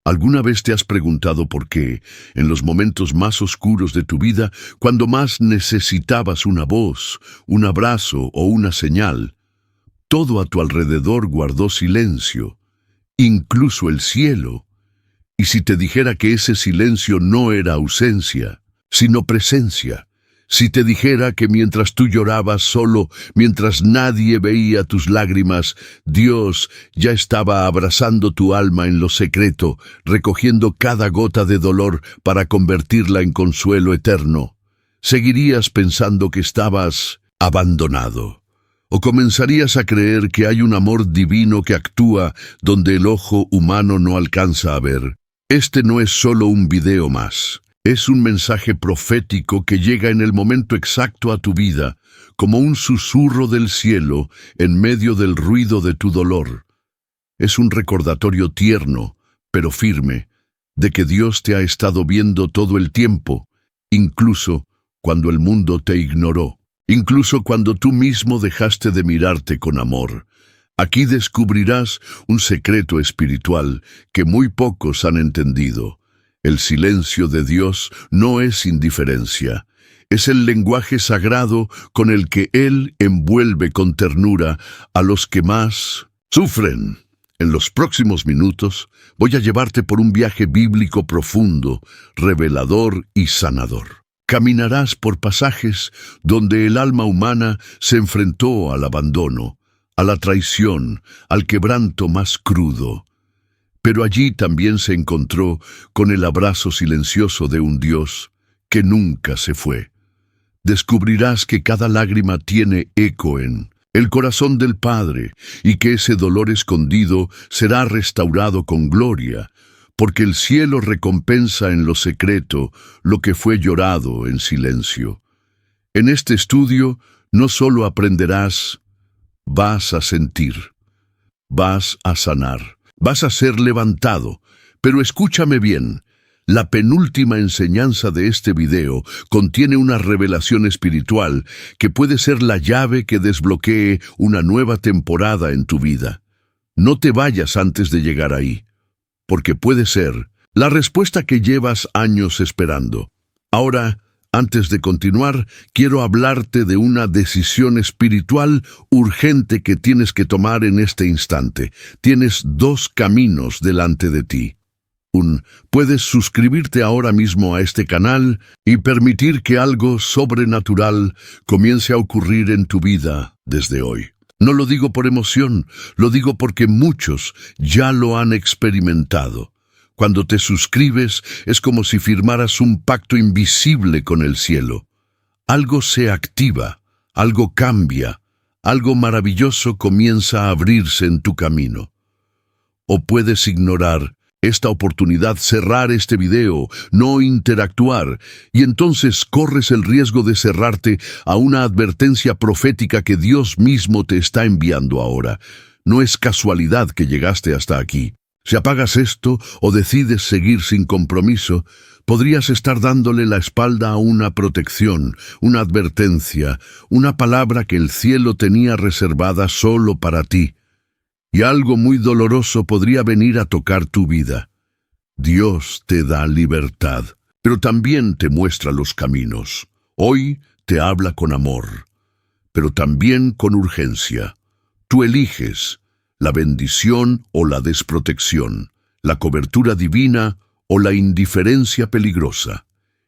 ¿Alguna vez te has preguntado por qué, en los momentos más oscuros de tu vida, cuando más necesitabas una voz, un abrazo o una señal, todo a tu alrededor guardó silencio, incluso el cielo? Y si te dijera que ese silencio no era ausencia, sino presencia, si te dijera que mientras tú llorabas solo, mientras nadie veía tus lágrimas, Dios ya estaba abrazando tu alma en lo secreto, recogiendo cada gota de dolor para convertirla en consuelo eterno, ¿seguirías pensando que estabas abandonado? ¿O comenzarías a creer que hay un amor divino que actúa donde el ojo humano no alcanza a ver? Este no es solo un video más. Es un mensaje profético que llega en el momento exacto a tu vida, como un susurro del cielo en medio del ruido de tu dolor. Es un recordatorio tierno, pero firme, de que Dios te ha estado viendo todo el tiempo, incluso cuando el mundo te ignoró, incluso cuando tú mismo dejaste de mirarte con amor. Aquí descubrirás un secreto espiritual que muy pocos han entendido. El silencio de Dios no es indiferencia, es el lenguaje sagrado con el que Él envuelve con ternura a los que más sufren. En los próximos minutos voy a llevarte por un viaje bíblico profundo, revelador y sanador. Caminarás por pasajes donde el alma humana se enfrentó al abandono, a la traición, al quebranto más crudo. Pero allí también se encontró con el abrazo silencioso de un Dios que nunca se fue. Descubrirás que cada lágrima tiene eco en el corazón del Padre y que ese dolor escondido será restaurado con gloria, porque el cielo recompensa en lo secreto lo que fue llorado en silencio. En este estudio no solo aprenderás, vas a sentir, vas a sanar. Vas a ser levantado, pero escúchame bien, la penúltima enseñanza de este video contiene una revelación espiritual que puede ser la llave que desbloquee una nueva temporada en tu vida. No te vayas antes de llegar ahí, porque puede ser la respuesta que llevas años esperando. Ahora, antes de continuar, quiero hablarte de una decisión espiritual urgente que tienes que tomar en este instante. Tienes dos caminos delante de ti. Puedes suscribirte ahora mismo a este canal y permitir que algo sobrenatural comience a ocurrir en tu vida desde hoy. No lo digo por emoción, lo digo porque muchos ya lo han experimentado. Cuando te suscribes es como si firmaras un pacto invisible con el cielo. Algo se activa, algo cambia, algo maravilloso comienza a abrirse en tu camino. O puedes ignorar esta oportunidad, cerrar este video, no interactuar, y entonces corres el riesgo de cerrarte a una advertencia profética que Dios mismo te está enviando ahora. No es casualidad que llegaste hasta aquí. Si apagas esto o decides seguir sin compromiso, podrías estar dándole la espalda a una protección, una advertencia, una palabra que el cielo tenía reservada solo para ti. Y algo muy doloroso podría venir a tocar tu vida. Dios te da libertad, pero también te muestra los caminos. Hoy te habla con amor, pero también con urgencia. Tú eliges la bendición o la desprotección, la cobertura divina o la indiferencia peligrosa.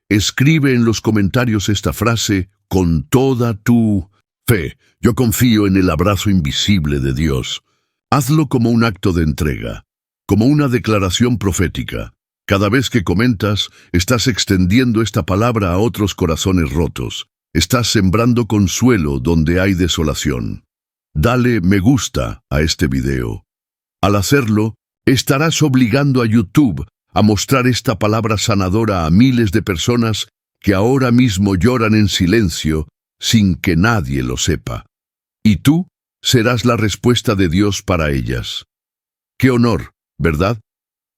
Escribe en los comentarios esta frase con toda tu fe. Yo confío en el abrazo invisible de Dios. Hazlo como un acto de entrega, como una declaración profética. Cada vez que comentas, estás extendiendo esta palabra a otros corazones rotos. Estás sembrando consuelo donde hay desolación. Dale me gusta a este video. Al hacerlo, estarás obligando a YouTube a mostrar esta palabra sanadora a miles de personas que ahora mismo lloran en silencio sin que nadie lo sepa. Y tú serás la respuesta de Dios para ellas. ¡Qué honor!, ¿verdad?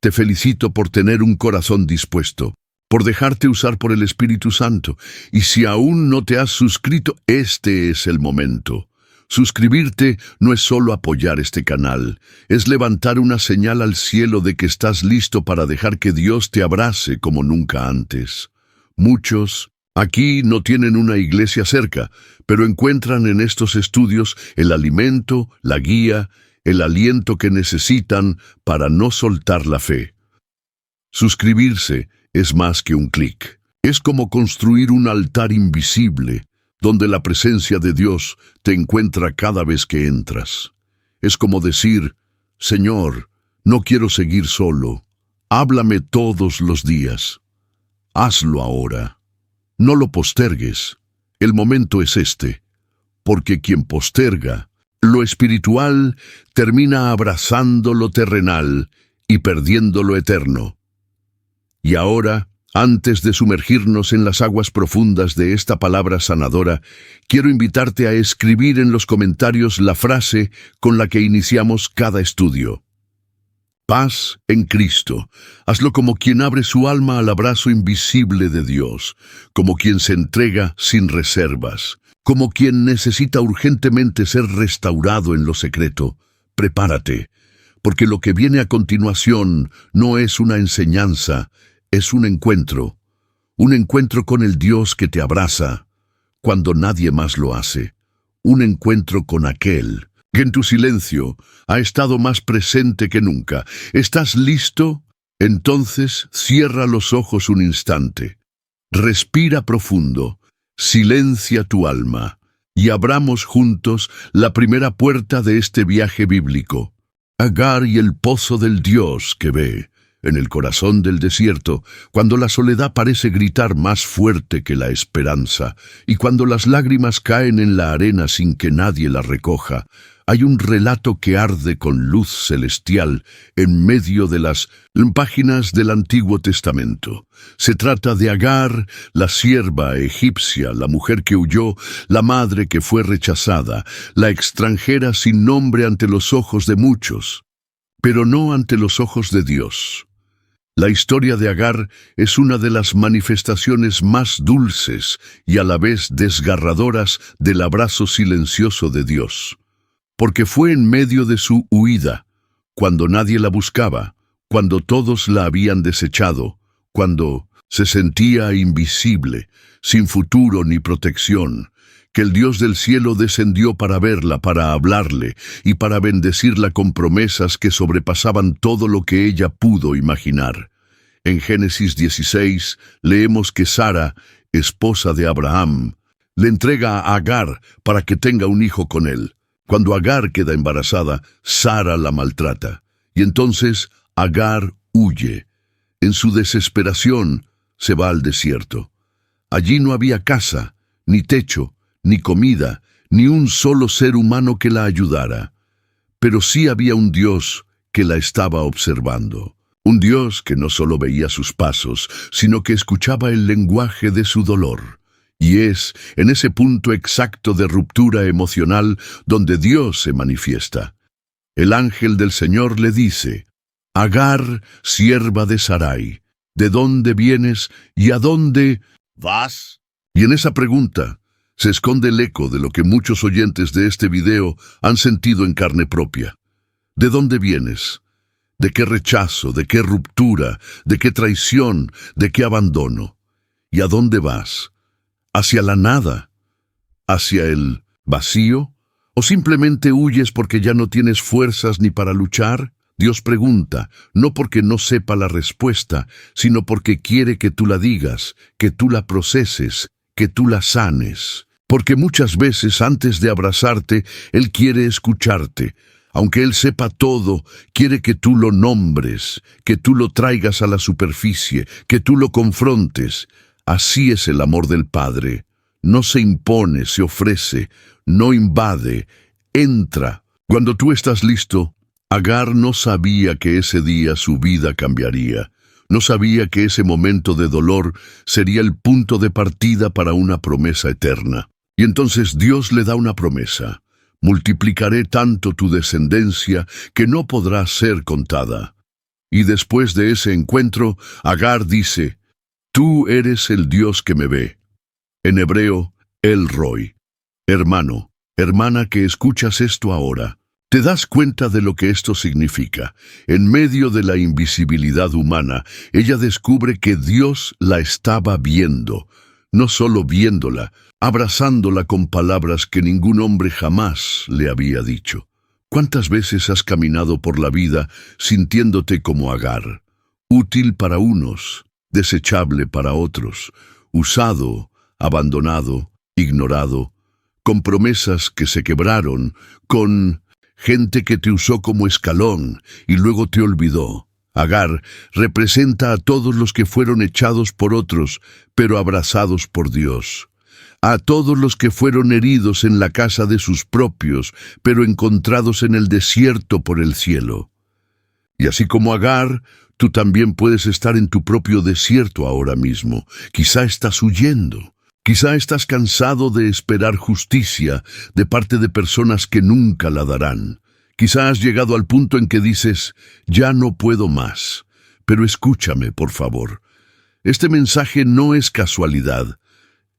Te felicito por tener un corazón dispuesto, por dejarte usar por el Espíritu Santo. Y si aún no te has suscrito, este es el momento. Suscribirte no es solo apoyar este canal, es levantar una señal al cielo de que estás listo para dejar que Dios te abrace como nunca antes. Muchos aquí no tienen una iglesia cerca, pero encuentran en estos estudios el alimento, la guía, el aliento que necesitan para no soltar la fe. Suscribirse es más que un clic. Es como construir un altar invisible, donde la presencia de Dios te encuentra cada vez que entras. Es como decir, Señor, no quiero seguir solo. Háblame todos los días. Hazlo ahora. No lo postergues. El momento es este, porque quien posterga lo espiritual termina abrazando lo terrenal y perdiendo lo eterno. Y ahora, antes de sumergirnos en las aguas profundas de esta palabra sanadora, quiero invitarte a escribir en los comentarios la frase con la que iniciamos cada estudio. Paz en Cristo. Hazlo como quien abre su alma al abrazo invisible de Dios, como quien se entrega sin reservas, como quien necesita urgentemente ser restaurado en lo secreto. Prepárate, porque lo que viene a continuación no es una enseñanza, es un encuentro con el Dios que te abraza cuando nadie más lo hace, un encuentro con aquel que en tu silencio ha estado más presente que nunca. ¿Estás listo? Entonces cierra los ojos un instante, respira profundo, silencia tu alma y abramos juntos la primera puerta de este viaje bíblico. Agar y el pozo del Dios que ve. En el corazón del desierto, cuando la soledad parece gritar más fuerte que la esperanza, y cuando las lágrimas caen en la arena sin que nadie las recoja, hay un relato que arde con luz celestial en medio de las páginas del Antiguo Testamento. Se trata de Agar, la sierva egipcia, la mujer que huyó, la madre que fue rechazada, la extranjera sin nombre ante los ojos de muchos, pero no ante los ojos de Dios. La historia de Agar es una de las manifestaciones más dulces y a la vez desgarradoras del abrazo silencioso de Dios. Porque fue en medio de su huida, cuando nadie la buscaba, cuando todos la habían desechado, cuando se sentía invisible, sin futuro ni protección, que el Dios del cielo descendió para verla, para hablarle y para bendecirla con promesas que sobrepasaban todo lo que ella pudo imaginar. En Génesis 16 leemos que Sara, esposa de Abraham, le entrega a Agar para que tenga un hijo con él. Cuando Agar queda embarazada, Sara la maltrata, y entonces Agar huye. En su desesperación se va al desierto. Allí no había casa, ni techo, ni comida, ni un solo ser humano que la ayudara. Pero sí había un Dios que la estaba observando. Un Dios que no solo veía sus pasos, sino que escuchaba el lenguaje de su dolor. Y es en ese punto exacto de ruptura emocional donde Dios se manifiesta. El ángel del Señor le dice, Agar, sierva de Sarai, ¿de dónde vienes y a dónde vas? Y en esa pregunta se esconde el eco de lo que muchos oyentes de este video han sentido en carne propia. ¿De dónde vienes? ¿De qué rechazo? ¿De qué ruptura? ¿De qué traición? ¿De qué abandono? ¿Y a dónde vas? ¿Hacia la nada? ¿Hacia el vacío? ¿O simplemente huyes porque ya no tienes fuerzas ni para luchar? Dios pregunta, no porque no sepa la respuesta, sino porque quiere que tú la digas, que tú la proceses, que tú la sanes. Porque muchas veces antes de abrazarte, Él quiere escucharte. Aunque Él sepa todo, quiere que tú lo nombres, que tú lo traigas a la superficie, que tú lo confrontes. Así es el amor del Padre. No se impone, se ofrece, no invade, entra. Cuando tú estás listo, Agar no sabía que ese día su vida cambiaría. No sabía que ese momento de dolor sería el punto de partida para una promesa eterna. Y entonces Dios le da una promesa. Multiplicaré tanto tu descendencia que no podrá ser contada. Y después de ese encuentro, Agar dice, Tú eres el Dios que me ve. En hebreo, El Roi. Hermano, Hermana que escuchas esto ahora, ¿te das cuenta de lo que esto significa? En medio de la invisibilidad humana, ella descubre que Dios la estaba viendo, no solo viéndola, abrazándola con palabras que ningún hombre jamás le había dicho. ¿Cuántas veces has caminado por la vida sintiéndote como Agar? Útil para unos, desechable para otros, usado, abandonado, ignorado, con promesas que se quebraron, con gente que te usó como escalón y luego te olvidó. Agar representa a todos los que fueron echados por otros, pero abrazados por Dios. A todos los que fueron heridos en la casa de sus propios, pero encontrados en el desierto por el cielo. Y así como Agar, tú también puedes estar en tu propio desierto ahora mismo. Quizá estás huyendo. Quizá estás cansado de esperar justicia de parte de personas que nunca la darán. Quizá has llegado al punto en que dices, ya no puedo más. Pero escúchame, por favor. Este mensaje no es casualidad.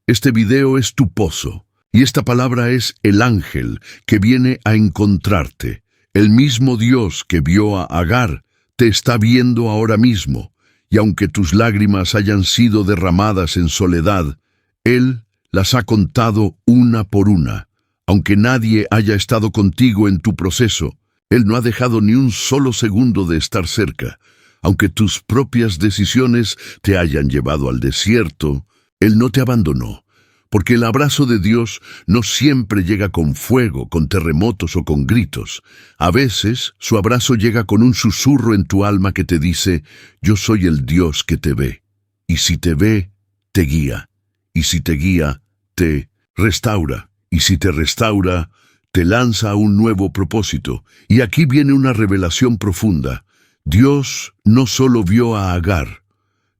Este video es tu pozo. Y esta palabra es el ángel que viene a encontrarte. El mismo Dios que vio a Agar te está viendo ahora mismo. Y aunque tus lágrimas hayan sido derramadas en soledad, Él las ha contado una por una. Aunque nadie haya estado contigo en tu proceso, Él no ha dejado ni un solo segundo de estar cerca. Aunque tus propias decisiones te hayan llevado al desierto, Él no te abandonó. Porque el abrazo de Dios no siempre llega con fuego, con terremotos o con gritos. A veces, su abrazo llega con un susurro en tu alma que te dice, yo soy el Dios que te ve. Y si te ve, te guía. Y si te guía, te restaura. Y si te restaura, te lanza a un nuevo propósito. Y aquí viene una revelación profunda. Dios no solo vio a Agar.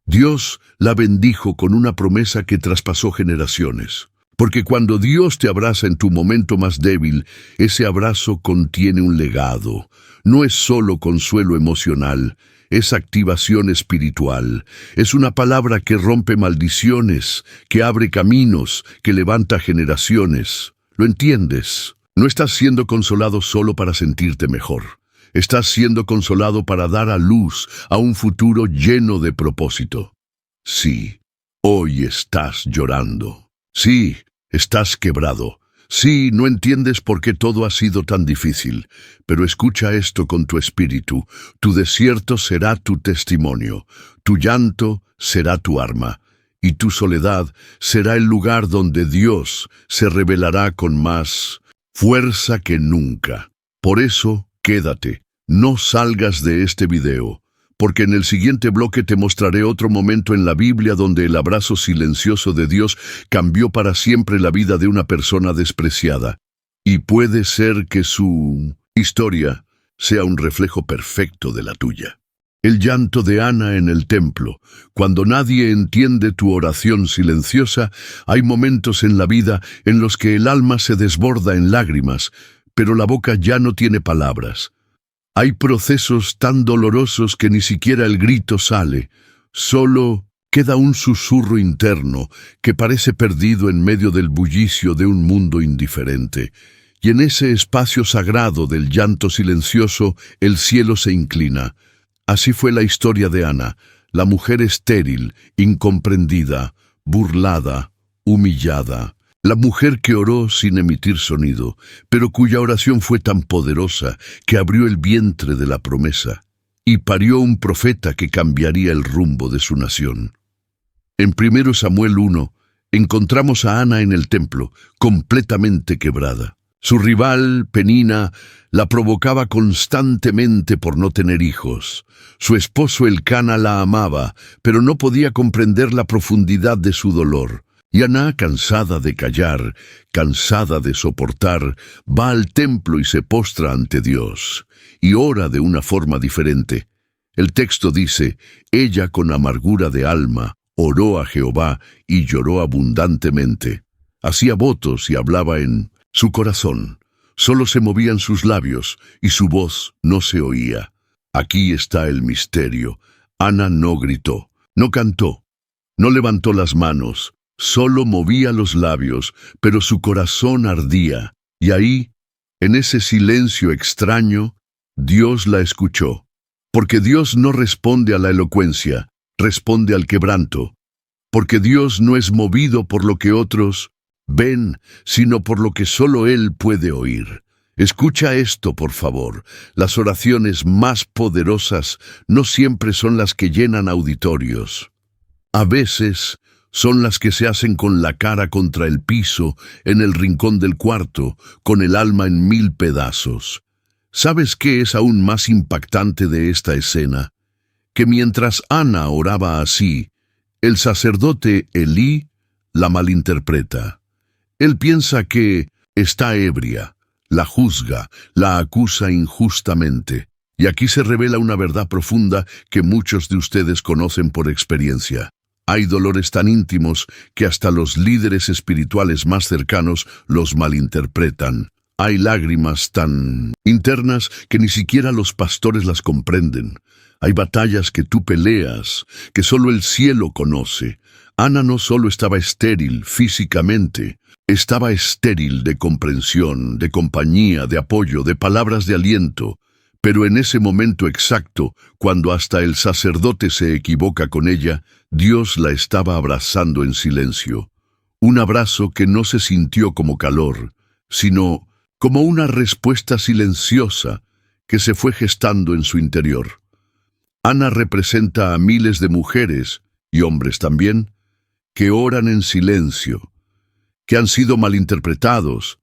Dios la bendijo con una promesa que traspasó generaciones. Porque cuando Dios te abraza en tu momento más débil, ese abrazo contiene un legado. No es solo consuelo emocional, es activación espiritual. Es una palabra que rompe maldiciones, que abre caminos, que levanta generaciones. ¿Lo entiendes? No estás siendo consolado solo para sentirte mejor. Estás siendo consolado para dar a luz a un futuro lleno de propósito. Sí, hoy estás llorando. Sí, estás quebrado. Sí, no entiendes por qué todo ha sido tan difícil, pero escucha esto con tu espíritu. Tu desierto será tu testimonio, tu llanto será tu arma, y tu soledad será el lugar donde Dios se revelará con más fuerza que nunca. Por eso, quédate, no salgas de este video, porque en el siguiente bloque te mostraré otro momento en la Biblia donde el abrazo silencioso de Dios cambió para siempre la vida de una persona despreciada. Y puede ser que su historia sea un reflejo perfecto de la tuya. El llanto de Ana en el templo. Cuando nadie entiende tu oración silenciosa, hay momentos en la vida en los que el alma se desborda en lágrimas, pero la boca ya no tiene palabras. Hay procesos tan dolorosos que ni siquiera el grito sale, solo queda un susurro interno que parece perdido en medio del bullicio de un mundo indiferente. Y en ese espacio sagrado del llanto silencioso, el cielo se inclina. Así fue la historia de Ana, la mujer estéril, incomprendida, burlada, humillada. La mujer que oró sin emitir sonido, pero cuya oración fue tan poderosa que abrió el vientre de la promesa y parió un profeta que cambiaría el rumbo de su nación. En 1 Samuel 1 encontramos a Ana en el templo, completamente quebrada. Su rival, Penina, la provocaba constantemente por no tener hijos. Su esposo Elcana la amaba, pero no podía comprender la profundidad de su dolor. Y Ana, cansada de callar, cansada de soportar, va al templo y se postra ante Dios, y ora de una forma diferente. El texto dice, ella con amargura de alma oró a Jehová y lloró abundantemente. Hacía votos y hablaba en su corazón. Solo se movían sus labios y su voz no se oía. Aquí está el misterio. Ana no gritó, no cantó, no levantó las manos. Solo movía los labios, pero su corazón ardía, Y ahí, en ese silencio extraño, Dios la escuchó. Porque Dios no responde a la elocuencia, responde al quebranto. Porque Dios no es movido por lo que otros ven, sino por lo que solo Él puede oír. Escucha esto, por favor. Las oraciones más poderosas no siempre son las que llenan auditorios. A veces son las que se hacen con la cara contra el piso, en el rincón del cuarto, con el alma en 1000 pedazos. ¿Sabes qué es aún más impactante de esta escena? Que mientras Ana oraba así, el sacerdote Elí la malinterpreta. Él piensa que está ebria, la juzga, la acusa injustamente. Y aquí se revela una verdad profunda que muchos de ustedes conocen por experiencia. Hay dolores tan íntimos que hasta los líderes espirituales más cercanos los malinterpretan. Hay lágrimas tan internas que ni siquiera los pastores las comprenden. Hay batallas que tú peleas, que solo el cielo conoce. Ana no solo estaba estéril físicamente, estaba estéril de comprensión, de compañía, de apoyo, de palabras de aliento. Pero en ese momento exacto, cuando hasta el sacerdote se equivoca con ella, Dios la estaba abrazando en silencio. Un abrazo que no se sintió como calor, sino como una respuesta silenciosa que se fue gestando en su interior. Ana representa a miles de mujeres, y hombres también, que oran en silencio, que han sido malinterpretados,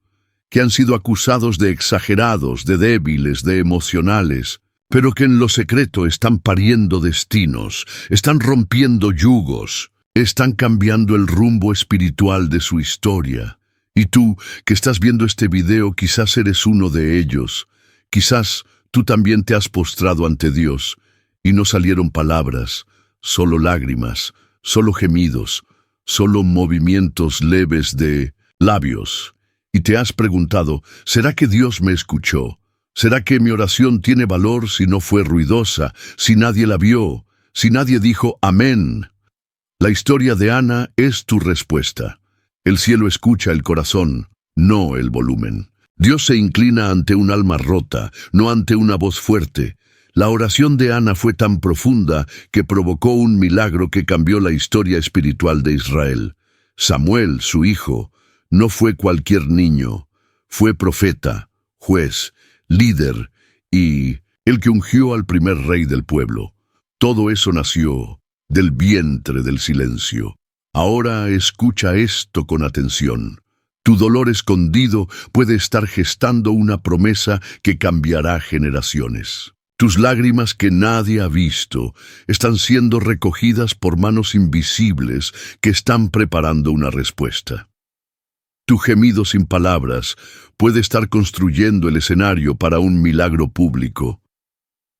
que han sido acusados de exagerados, de débiles, de emocionales, pero que en lo secreto están pariendo destinos, están rompiendo yugos, están cambiando el rumbo espiritual de su historia. Y tú, que estás viendo este video, quizás eres uno de ellos. Quizás tú también te has postrado ante Dios, y no salieron palabras, solo lágrimas, solo gemidos, solo movimientos leves de labios. Y te has preguntado, ¿será que Dios me escuchó? ¿Será que mi oración tiene valor si no fue ruidosa, si nadie la vio, si nadie dijo amén? La historia de Ana es tu respuesta. El cielo escucha el corazón, no el volumen. Dios se inclina ante un alma rota, no ante una voz fuerte. La oración de Ana fue tan profunda que provocó un milagro que cambió la historia espiritual de Israel. Samuel, su hijo, no fue cualquier niño, fue profeta, juez, líder y el que ungió al primer rey del pueblo. Todo eso nació del vientre del silencio. Ahora escucha esto con atención. Tu dolor escondido puede estar gestando una promesa que cambiará generaciones. Tus lágrimas que nadie ha visto están siendo recogidas por manos invisibles que están preparando una respuesta. Tu gemido sin palabras puede estar construyendo el escenario para un milagro público.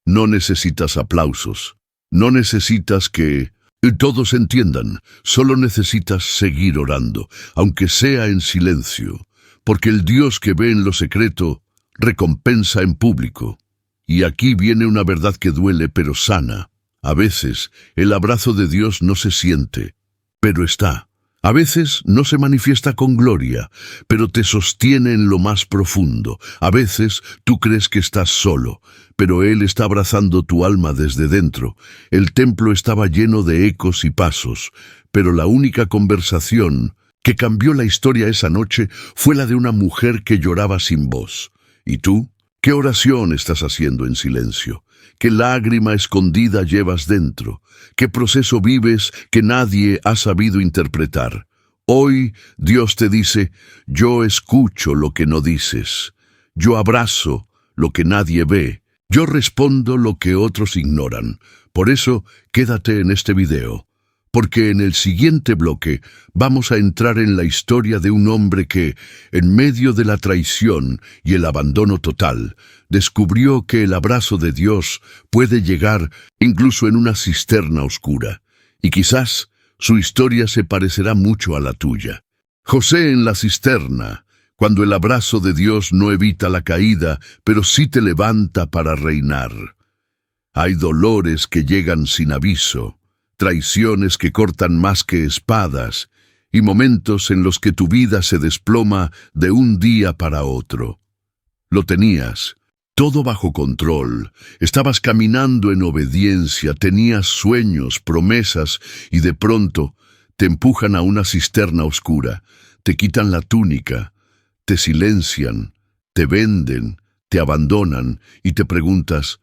No necesitas aplausos, no necesitas que todos entiendan, solo necesitas seguir orando, aunque sea en silencio, porque el Dios que ve en lo secreto recompensa en público. Y aquí viene una verdad que duele pero sana. A veces el abrazo de Dios no se siente, pero está. A veces no se manifiesta con gloria, pero te sostiene en lo más profundo. A veces tú crees que estás solo, pero Él está abrazando tu alma desde dentro. El templo estaba lleno de ecos y pasos, pero la única conversación que cambió la historia esa noche fue la de una mujer que lloraba sin voz. ¿Y tú? ¿Qué oración estás haciendo en silencio? ¿Qué lágrima escondida llevas dentro? ¿Qué proceso vives que nadie ha sabido interpretar? Hoy Dios te dice, yo escucho lo que no dices. Yo abrazo lo que nadie ve. Yo respondo lo que otros ignoran. Por eso, quédate en este video, porque en el siguiente bloque vamos a entrar en la historia de un hombre que, en medio de la traición y el abandono total, descubrió que el abrazo de Dios puede llegar incluso en una cisterna oscura, y quizás su historia se parecerá mucho a la tuya. José en la cisterna, cuando el abrazo de Dios no evita la caída, pero sí te levanta para reinar. Hay dolores que llegan sin aviso, traiciones que cortan más que espadas, y momentos en los que tu vida se desploma de un día para otro. Lo tenías, todo bajo control, estabas caminando en obediencia, tenías sueños, promesas, y de pronto te empujan a una cisterna oscura, te quitan la túnica, te silencian, te venden, te abandonan, y te preguntas,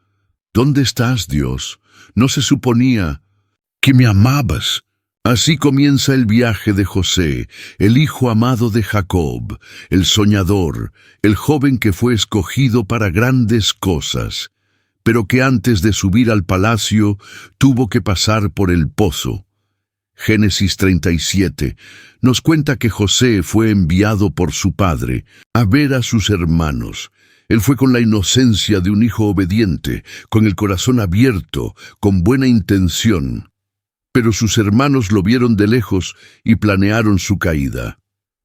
¿dónde estás, Dios? No se suponía que me amabas. Así comienza el viaje de José, el hijo amado de Jacob, el soñador, el joven que fue escogido para grandes cosas, pero que antes de subir al palacio tuvo que pasar por el pozo. Génesis 37 nos cuenta que José fue enviado por su padre a ver a sus hermanos. Él fue con la inocencia de un hijo obediente, con el corazón abierto, con buena intención. Pero sus hermanos lo vieron de lejos y planearon su caída.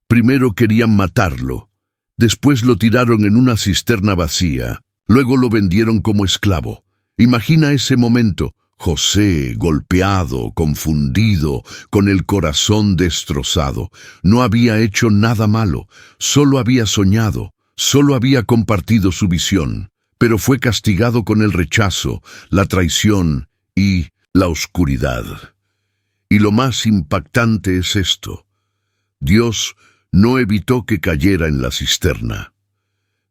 Primero querían matarlo, después lo tiraron en una cisterna vacía, luego lo vendieron como esclavo. Imagina ese momento, José golpeado, confundido, con el corazón destrozado. No había hecho nada malo, solo había soñado, solo había compartido su visión, pero fue castigado con el rechazo, la traición y la oscuridad. Y lo más impactante es esto: Dios no evitó que cayera en la cisterna.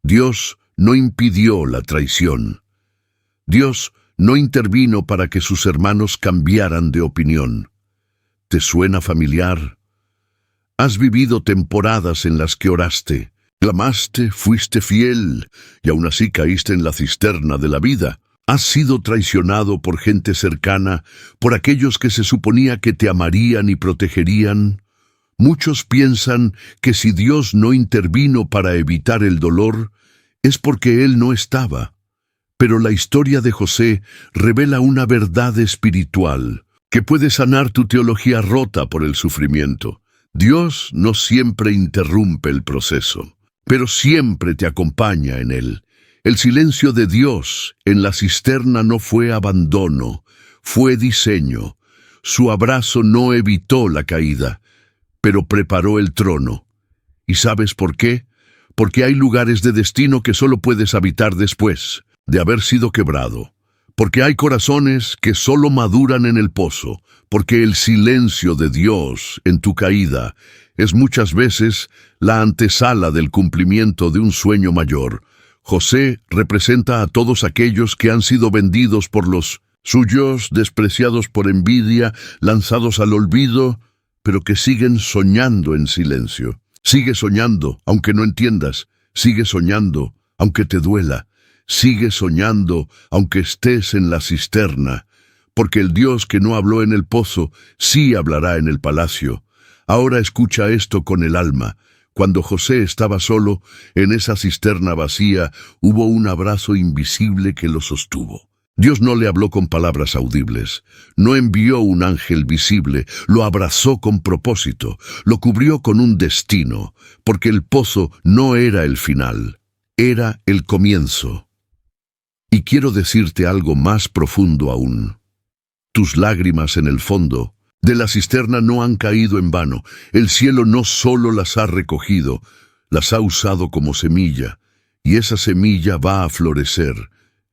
Dios no impidió la traición. Dios no intervino para que sus hermanos cambiaran de opinión. ¿Te suena familiar? Has vivido temporadas en las que oraste, clamaste, fuiste fiel, y aún así caíste en la cisterna de la vida. Has sido traicionado por gente cercana, por aquellos que se suponía que te amarían y protegerían. Muchos piensan que si Dios no intervino para evitar el dolor, es porque Él no estaba. Pero la historia de José revela una verdad espiritual que puede sanar tu teología rota por el sufrimiento. Dios no siempre interrumpe el proceso, pero siempre te acompaña en él. El silencio de Dios en la cisterna no fue abandono, fue diseño. Su abrazo no evitó la caída, pero preparó el trono. ¿Y sabes por qué? Porque hay lugares de destino que solo puedes habitar después de haber sido quebrado. Porque hay corazones que solo maduran en el pozo. Porque el silencio de Dios en tu caída es muchas veces la antesala del cumplimiento de un sueño mayor. José representa a todos aquellos que han sido vendidos por los suyos, despreciados por envidia, lanzados al olvido, pero que siguen soñando en silencio. Sigue soñando, aunque no entiendas. Sigue soñando, aunque te duela. Sigue soñando, aunque estés en la cisterna. Porque el Dios que no habló en el pozo, sí hablará en el palacio. Ahora escucha esto con el alma. Cuando José estaba solo, en esa cisterna vacía, hubo un abrazo invisible que lo sostuvo. Dios no le habló con palabras audibles, no envió un ángel visible, lo abrazó con propósito, lo cubrió con un destino, porque el pozo no era el final, era el comienzo. Y quiero decirte algo más profundo aún. Tus lágrimas en el fondo de la cisterna no han caído en vano. El cielo no solo las ha recogido, las ha usado como semilla, y esa semilla va a florecer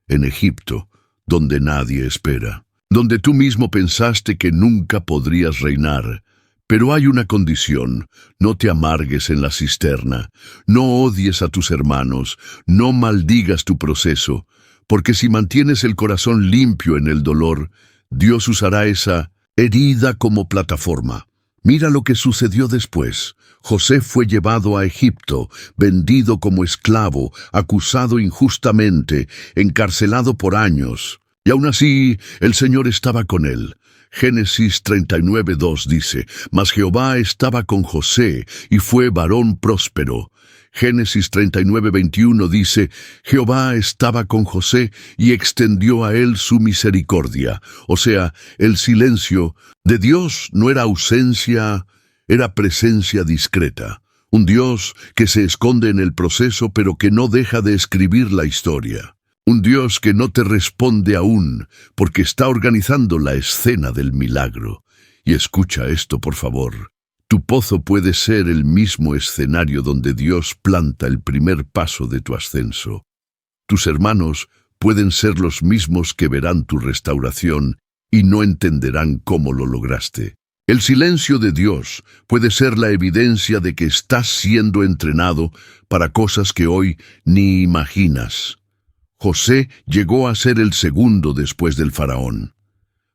en Egipto, donde nadie espera, donde tú mismo pensaste que nunca podrías reinar. Pero hay una condición: no te amargues en la cisterna, no odies a tus hermanos, no maldigas tu proceso, porque si mantienes el corazón limpio en el dolor, Dios usará esa herida como plataforma. Mira lo que sucedió después. José fue llevado a Egipto, vendido como esclavo, acusado injustamente, encarcelado por años. Y aún así, el Señor estaba con él. Génesis 39:2 dice: Mas Jehová estaba con José, y fue varón próspero. Génesis 39:21 dice: Jehová estaba con José y extendió a él su misericordia. O sea, el silencio de Dios no era ausencia, era presencia discreta. Un Dios que se esconde en el proceso pero que no deja de escribir la historia. Un Dios que no te responde aún porque está organizando la escena del milagro. Y escucha esto, por favor. Tu pozo puede ser el mismo escenario donde Dios planta el primer paso de tu ascenso. Tus hermanos pueden ser los mismos que verán tu restauración y no entenderán cómo lo lograste. El silencio de Dios puede ser la evidencia de que estás siendo entrenado para cosas que hoy ni imaginas. José llegó a ser el segundo después del faraón.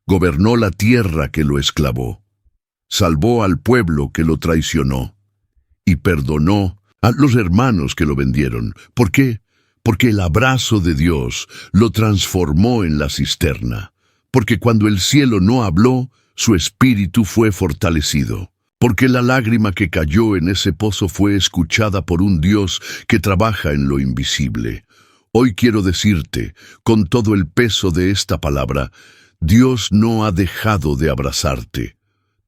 Gobernó la tierra que lo esclavó. Salvó al pueblo que lo traicionó. Y perdonó a los hermanos que lo vendieron. ¿Por qué? Porque el abrazo de Dios lo transformó en la cisterna. Porque cuando el cielo no habló, su espíritu fue fortalecido. Porque la lágrima que cayó en ese pozo fue escuchada por un Dios que trabaja en lo invisible. Hoy quiero decirte, con todo el peso de esta palabra, Dios no ha dejado de abrazarte.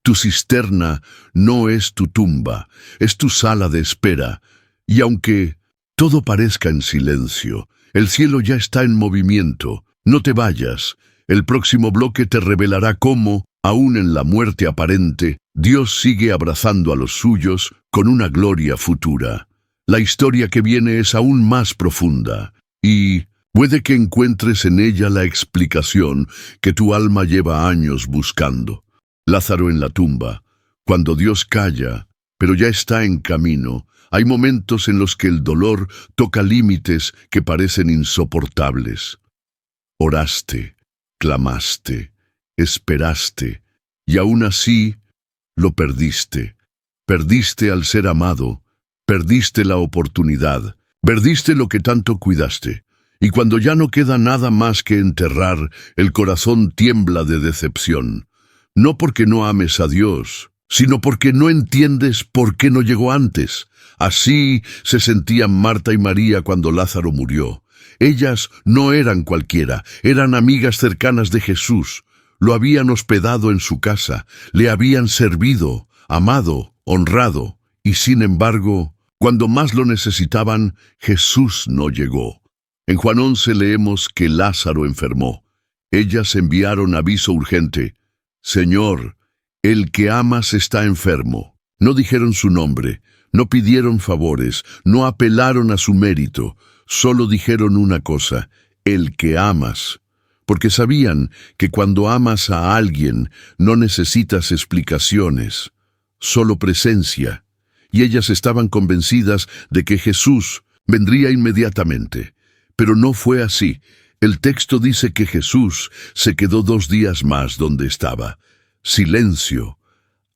Tu cisterna no es tu tumba, es tu sala de espera. Y aunque todo parezca en silencio, el cielo ya está en movimiento. No te vayas. El próximo bloque te revelará cómo, aún en la muerte aparente, Dios sigue abrazando a los suyos con una gloria futura. La historia que viene es aún más profunda. Y puede que encuentres en ella la explicación que tu alma lleva años buscando. Lázaro en la tumba. Cuando Dios calla, pero ya está en camino, hay momentos en los que el dolor toca límites que parecen insoportables. Oraste, clamaste, esperaste, y aún así lo perdiste. Perdiste al ser amado, perdiste la oportunidad. Perdiste lo que tanto cuidaste, y cuando ya no queda nada más que enterrar, el corazón tiembla de decepción. No porque no ames a Dios, sino porque no entiendes por qué no llegó antes. Así se sentían Marta y María cuando Lázaro murió. Ellas no eran cualquiera, eran amigas cercanas de Jesús. Lo habían hospedado en su casa, le habían servido, amado, honrado, y sin embargo, cuando más lo necesitaban, Jesús no llegó. En Juan 11 leemos que Lázaro enfermó. Ellas enviaron aviso urgente: Señor, el que amas está enfermo. No dijeron su nombre, no pidieron favores, no apelaron a su mérito, solo dijeron una cosa: el que amas. Porque sabían que cuando amas a alguien no necesitas explicaciones, solo presencia. Y ellas estaban convencidas de que Jesús vendría inmediatamente. Pero no fue así. El texto dice que Jesús se quedó 2 días más donde estaba. Silencio,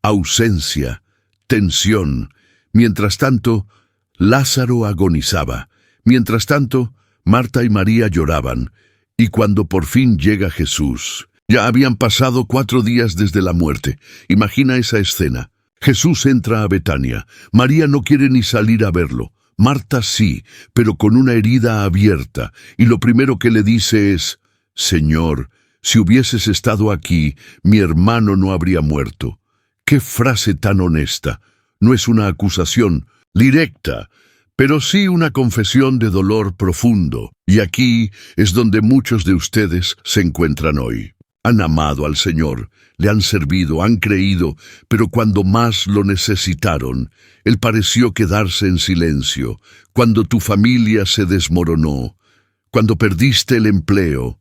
ausencia, tensión. Mientras tanto, Lázaro agonizaba. Mientras tanto, Marta y María lloraban. Y cuando por fin llega Jesús, ya habían pasado 4 días desde la muerte. Imagina esa escena. Jesús entra a Betania. María no quiere ni salir a verlo. Marta sí, pero con una herida abierta. Y lo primero que le dice es: Señor, si hubieses estado aquí, mi hermano no habría muerto. ¡Qué frase tan honesta! No es una acusación directa, pero sí una confesión de dolor profundo. Y aquí es donde muchos de ustedes se encuentran hoy. Han amado al Señor, le han servido, han creído, pero cuando más lo necesitaron, Él pareció quedarse en silencio. Cuando tu familia se desmoronó, cuando perdiste el empleo,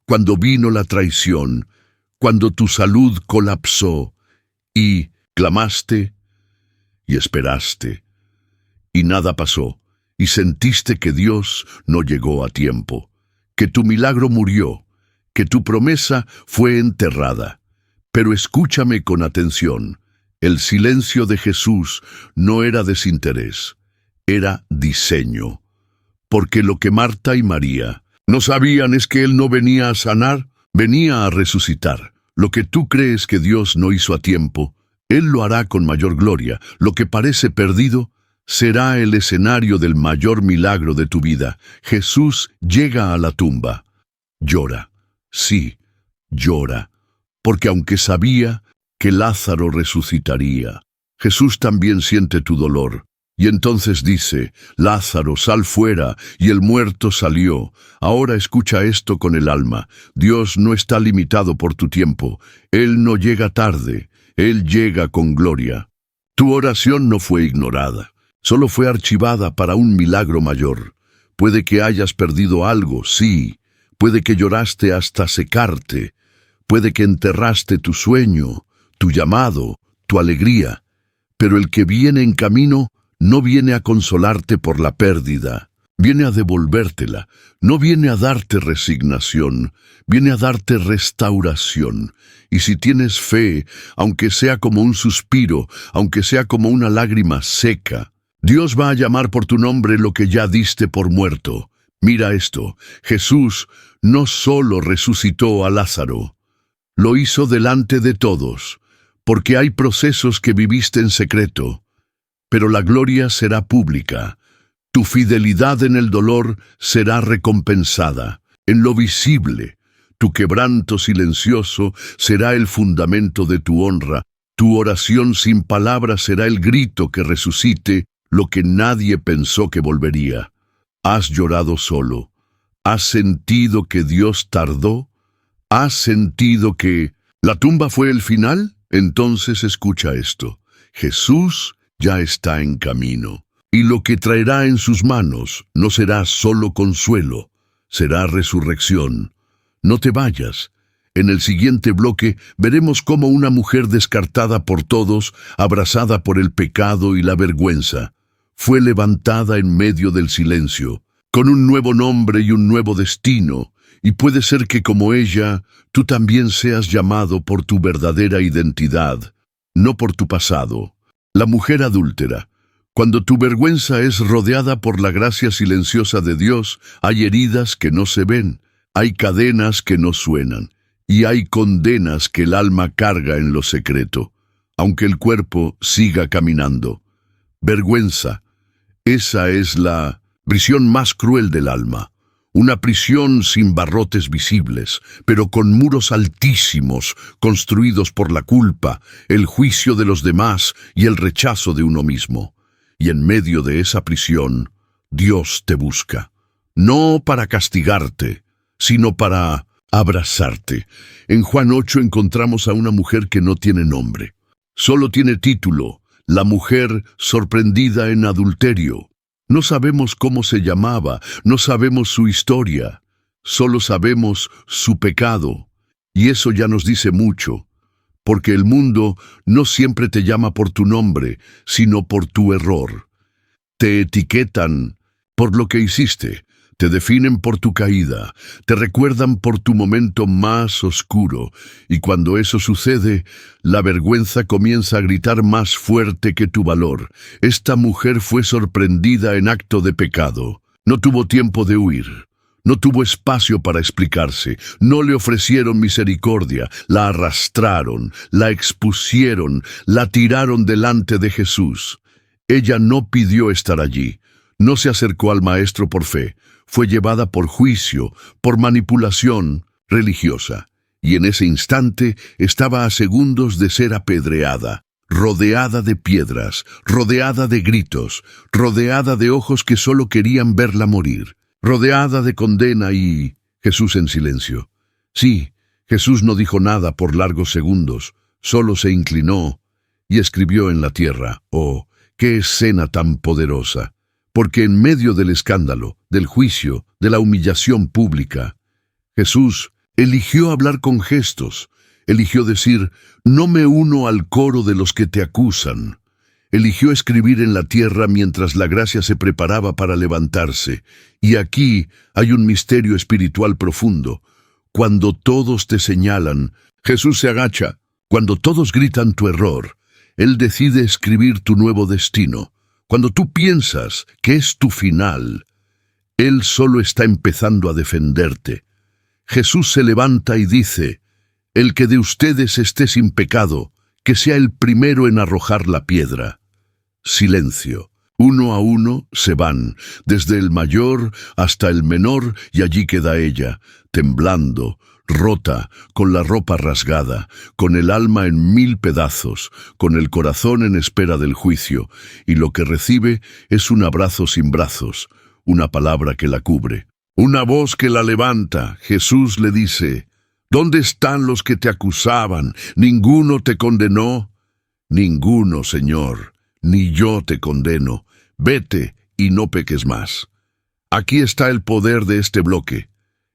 cuando vino la traición, cuando tu salud colapsó, y clamaste y esperaste, y nada pasó, y sentiste que Dios no llegó a tiempo, que tu milagro murió, que tu promesa fue enterrada. Pero escúchame con atención. El silencio de Jesús no era desinterés, era diseño. Porque lo que Marta y María no sabían es que Él no venía a sanar, venía a resucitar. Lo que tú crees que Dios no hizo a tiempo, Él lo hará con mayor gloria. Lo que parece perdido será el escenario del mayor milagro de tu vida. Jesús llega a la tumba. Llora. Sí, llora, porque aunque sabía que Lázaro resucitaría, Jesús también siente tu dolor. Y entonces dice: Lázaro, sal fuera, y el muerto salió. Ahora escucha esto con el alma. Dios no está limitado por tu tiempo. Él no llega tarde, Él llega con gloria. Tu oración no fue ignorada, solo fue archivada para un milagro mayor. Puede que hayas perdido algo, sí. Puede que lloraste hasta secarte. Puede que enterraste tu sueño, tu llamado, tu alegría. Pero el que viene en camino no viene a consolarte por la pérdida. Viene a devolvértela. No viene a darte resignación. Viene a darte restauración. Y si tienes fe, aunque sea como un suspiro, aunque sea como una lágrima seca, Dios va a llamar por tu nombre lo que ya diste por muerto. Mira esto, Jesús no solo resucitó a Lázaro, lo hizo delante de todos, porque hay procesos que viviste en secreto, pero la gloria será pública. Tu fidelidad en el dolor será recompensada. En lo visible, tu quebranto silencioso será el fundamento de tu honra. Tu oración sin palabras será el grito que resucite lo que nadie pensó que volvería. ¿Has llorado solo? ¿Has sentido que Dios tardó? ¿Has sentido que la tumba fue el final? Entonces escucha esto. Jesús ya está en camino. Y lo que traerá en sus manos no será solo consuelo, será resurrección. No te vayas. En el siguiente bloque veremos cómo una mujer descartada por todos, abrazada por el pecado y la vergüenza, fue levantada en medio del silencio, con un nuevo nombre y un nuevo destino, y puede ser que como ella, tú también seas llamado por tu verdadera identidad, no por tu pasado. La mujer adúltera. Cuando tu vergüenza es rodeada por la gracia silenciosa de Dios, hay heridas que no se ven, hay cadenas que no suenan, y hay condenas que el alma carga en lo secreto, aunque el cuerpo siga caminando. Vergüenza. Esa es la prisión más cruel del alma, una prisión sin barrotes visibles, pero con muros altísimos, construidos por la culpa, el juicio de los demás y el rechazo de uno mismo. Y en medio de esa prisión, Dios te busca, no para castigarte, sino para abrazarte. En Juan 8 encontramos a una mujer que no tiene nombre, solo tiene título: la mujer sorprendida en adulterio. No sabemos cómo se llamaba, no sabemos su historia, solo sabemos su pecado. Y eso ya nos dice mucho, porque el mundo no siempre te llama por tu nombre, sino por tu error. Te etiquetan por lo que hiciste, te definen por tu caída, te recuerdan por tu momento más oscuro, y cuando eso sucede, la vergüenza comienza a gritar más fuerte que tu valor. Esta mujer fue sorprendida en acto de pecado. No tuvo tiempo de huir. No tuvo espacio para explicarse. No le ofrecieron misericordia. La arrastraron, la expusieron, la tiraron delante de Jesús. Ella no pidió estar allí. No se acercó al Maestro por fe. Fue llevada por juicio, por manipulación religiosa. Y en ese instante estaba a segundos de ser apedreada, rodeada de piedras, rodeada de gritos, rodeada de ojos que solo querían verla morir, rodeada de condena y Jesús en silencio. Sí, Jesús no dijo nada por largos segundos, solo se inclinó y escribió en la tierra. ¡Oh, qué escena tan poderosa! Porque en medio del escándalo, del juicio, de la humillación pública, Jesús eligió hablar con gestos, eligió decir: no me uno al coro de los que te acusan. Eligió escribir en la tierra mientras la gracia se preparaba para levantarse. Y aquí hay un misterio espiritual profundo. Cuando todos te señalan, Jesús se agacha. Cuando todos gritan tu error, Él decide escribir tu nuevo destino. Cuando tú piensas que es tu final, Él solo está empezando a defenderte. Jesús se levanta y dice: el que de ustedes esté sin pecado, que sea el primero en arrojar la piedra. Silencio. Uno a uno se van, desde el mayor hasta el menor, y allí queda ella, temblando, rota, con la ropa rasgada, con el alma en 1000 pedazos, con el corazón en espera del juicio, y lo que recibe es un abrazo sin brazos, una palabra que la cubre, una voz que la levanta. Jesús le dice: ¿dónde están los que te acusaban? ¿Ninguno te condenó? Ninguno, Señor. ni yo te condeno. Vete y no peques más. Aquí está el poder de este bloque.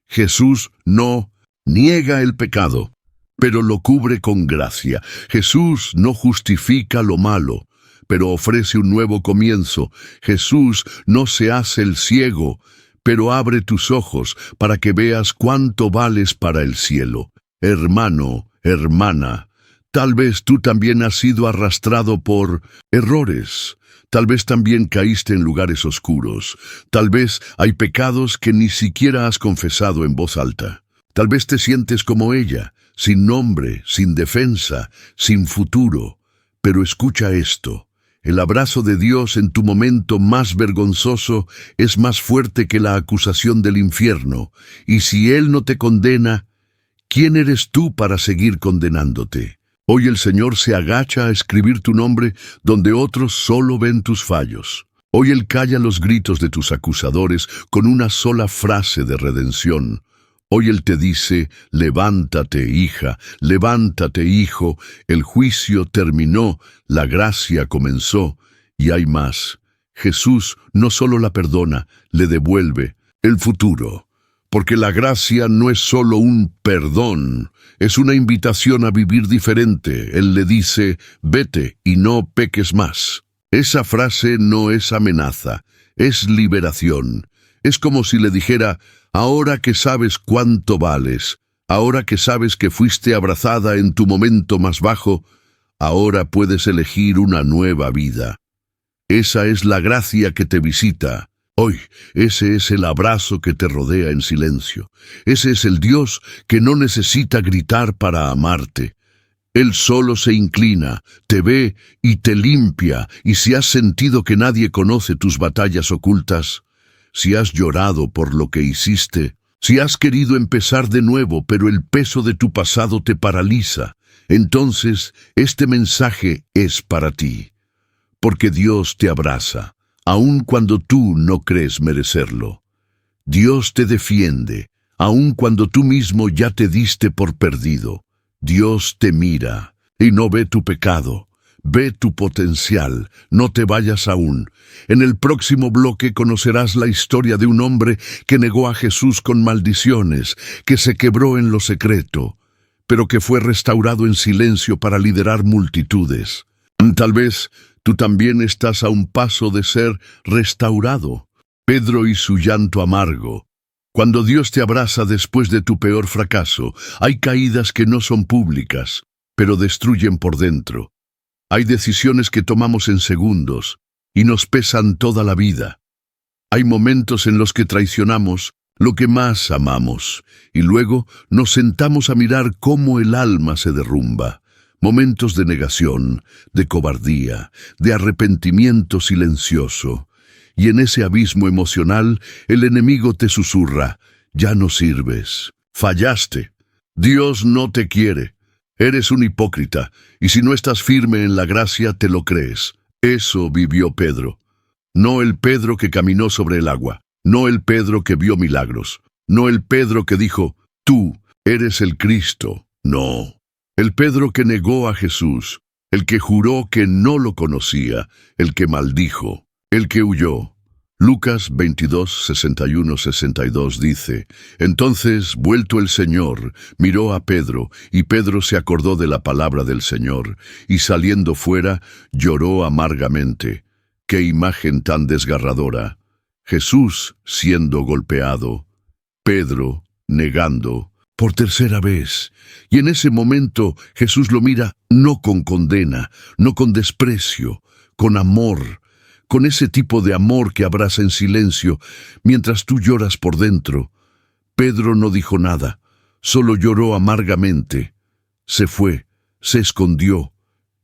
Jesús no niega el pecado, pero lo cubre con gracia. Jesús no justifica lo malo, pero ofrece un nuevo comienzo. Jesús no se hace el ciego, pero abre tus ojos para que veas cuánto vales para el cielo. Hermano, hermana, tal vez tú también has sido arrastrado por errores. Tal vez también caíste en lugares oscuros. Tal vez hay pecados que ni siquiera has confesado en voz alta. Tal vez te sientes como ella, sin nombre, sin defensa, sin futuro. Pero escucha esto. El abrazo de Dios en tu momento más vergonzoso es más fuerte que la acusación del infierno. Y si Él no te condena, ¿quién eres tú para seguir condenándote? Hoy el Señor se agacha a escribir tu nombre donde otros solo ven tus fallos. Hoy Él calla los gritos de tus acusadores con una sola frase de redención. Hoy Él te dice, levántate, hija, levántate, hijo, el juicio terminó, la gracia comenzó, y hay más. Jesús no solo la perdona, le devuelve el futuro. Porque la gracia no es solo un perdón, es una invitación a vivir diferente. Él le dice, vete y no peques más. Esa frase no es amenaza, es liberación. Es como si le dijera, ahora que sabes cuánto vales, ahora que sabes que fuiste abrazada en tu momento más bajo, ahora puedes elegir una nueva vida. Esa es la gracia que te visita. Hoy, ese es el abrazo que te rodea en silencio. Ese es el Dios que no necesita gritar para amarte. Él solo se inclina, te ve y te limpia, y si has sentido que nadie conoce tus batallas ocultas, si has llorado por lo que hiciste, si has querido empezar de nuevo pero el peso de tu pasado te paraliza, entonces este mensaje es para ti. Porque Dios te abraza, aun cuando tú no crees merecerlo. Dios te defiende, aun cuando tú mismo ya te diste por perdido. Dios te mira y no ve tu pecado, ve tu potencial, no te vayas aún. En el próximo bloque conocerás la historia de un hombre que negó a Jesús con maldiciones, que se quebró en lo secreto, pero que fue restaurado en silencio para liderar multitudes. Tal vez tú también estás a un paso de ser restaurado. Pedro y su llanto amargo. Cuando Dios te abraza después de tu peor fracaso, hay caídas que no son públicas, pero destruyen por dentro. Hay decisiones que tomamos en segundos y nos pesan toda la vida. Hay momentos en los que traicionamos lo que más amamos y luego nos sentamos a mirar cómo el alma se derrumba. Momentos de negación, de cobardía, de arrepentimiento silencioso. Y en ese abismo emocional, el enemigo te susurra, ya no sirves, fallaste, Dios no te quiere, eres un hipócrita, y si no estás firme en la gracia te lo crees. Eso vivió Pedro. No el Pedro que caminó sobre el agua, no el Pedro que vio milagros, no el Pedro que dijo, tú eres el Cristo, no. El Pedro que negó a Jesús, el que juró que no lo conocía, el que maldijo, el que huyó. Lucas 22, 61-62 dice, entonces, vuelto el Señor, miró a Pedro, y Pedro se acordó de la palabra del Señor, y saliendo fuera, lloró amargamente. ¡Qué imagen tan desgarradora! Jesús siendo golpeado, Pedro negando, por tercera vez. Y en ese momento Jesús lo mira no con condena, no con desprecio, con amor, con ese tipo de amor que abraza en silencio mientras tú lloras por dentro. Pedro no dijo nada, solo lloró amargamente. Se fue, se escondió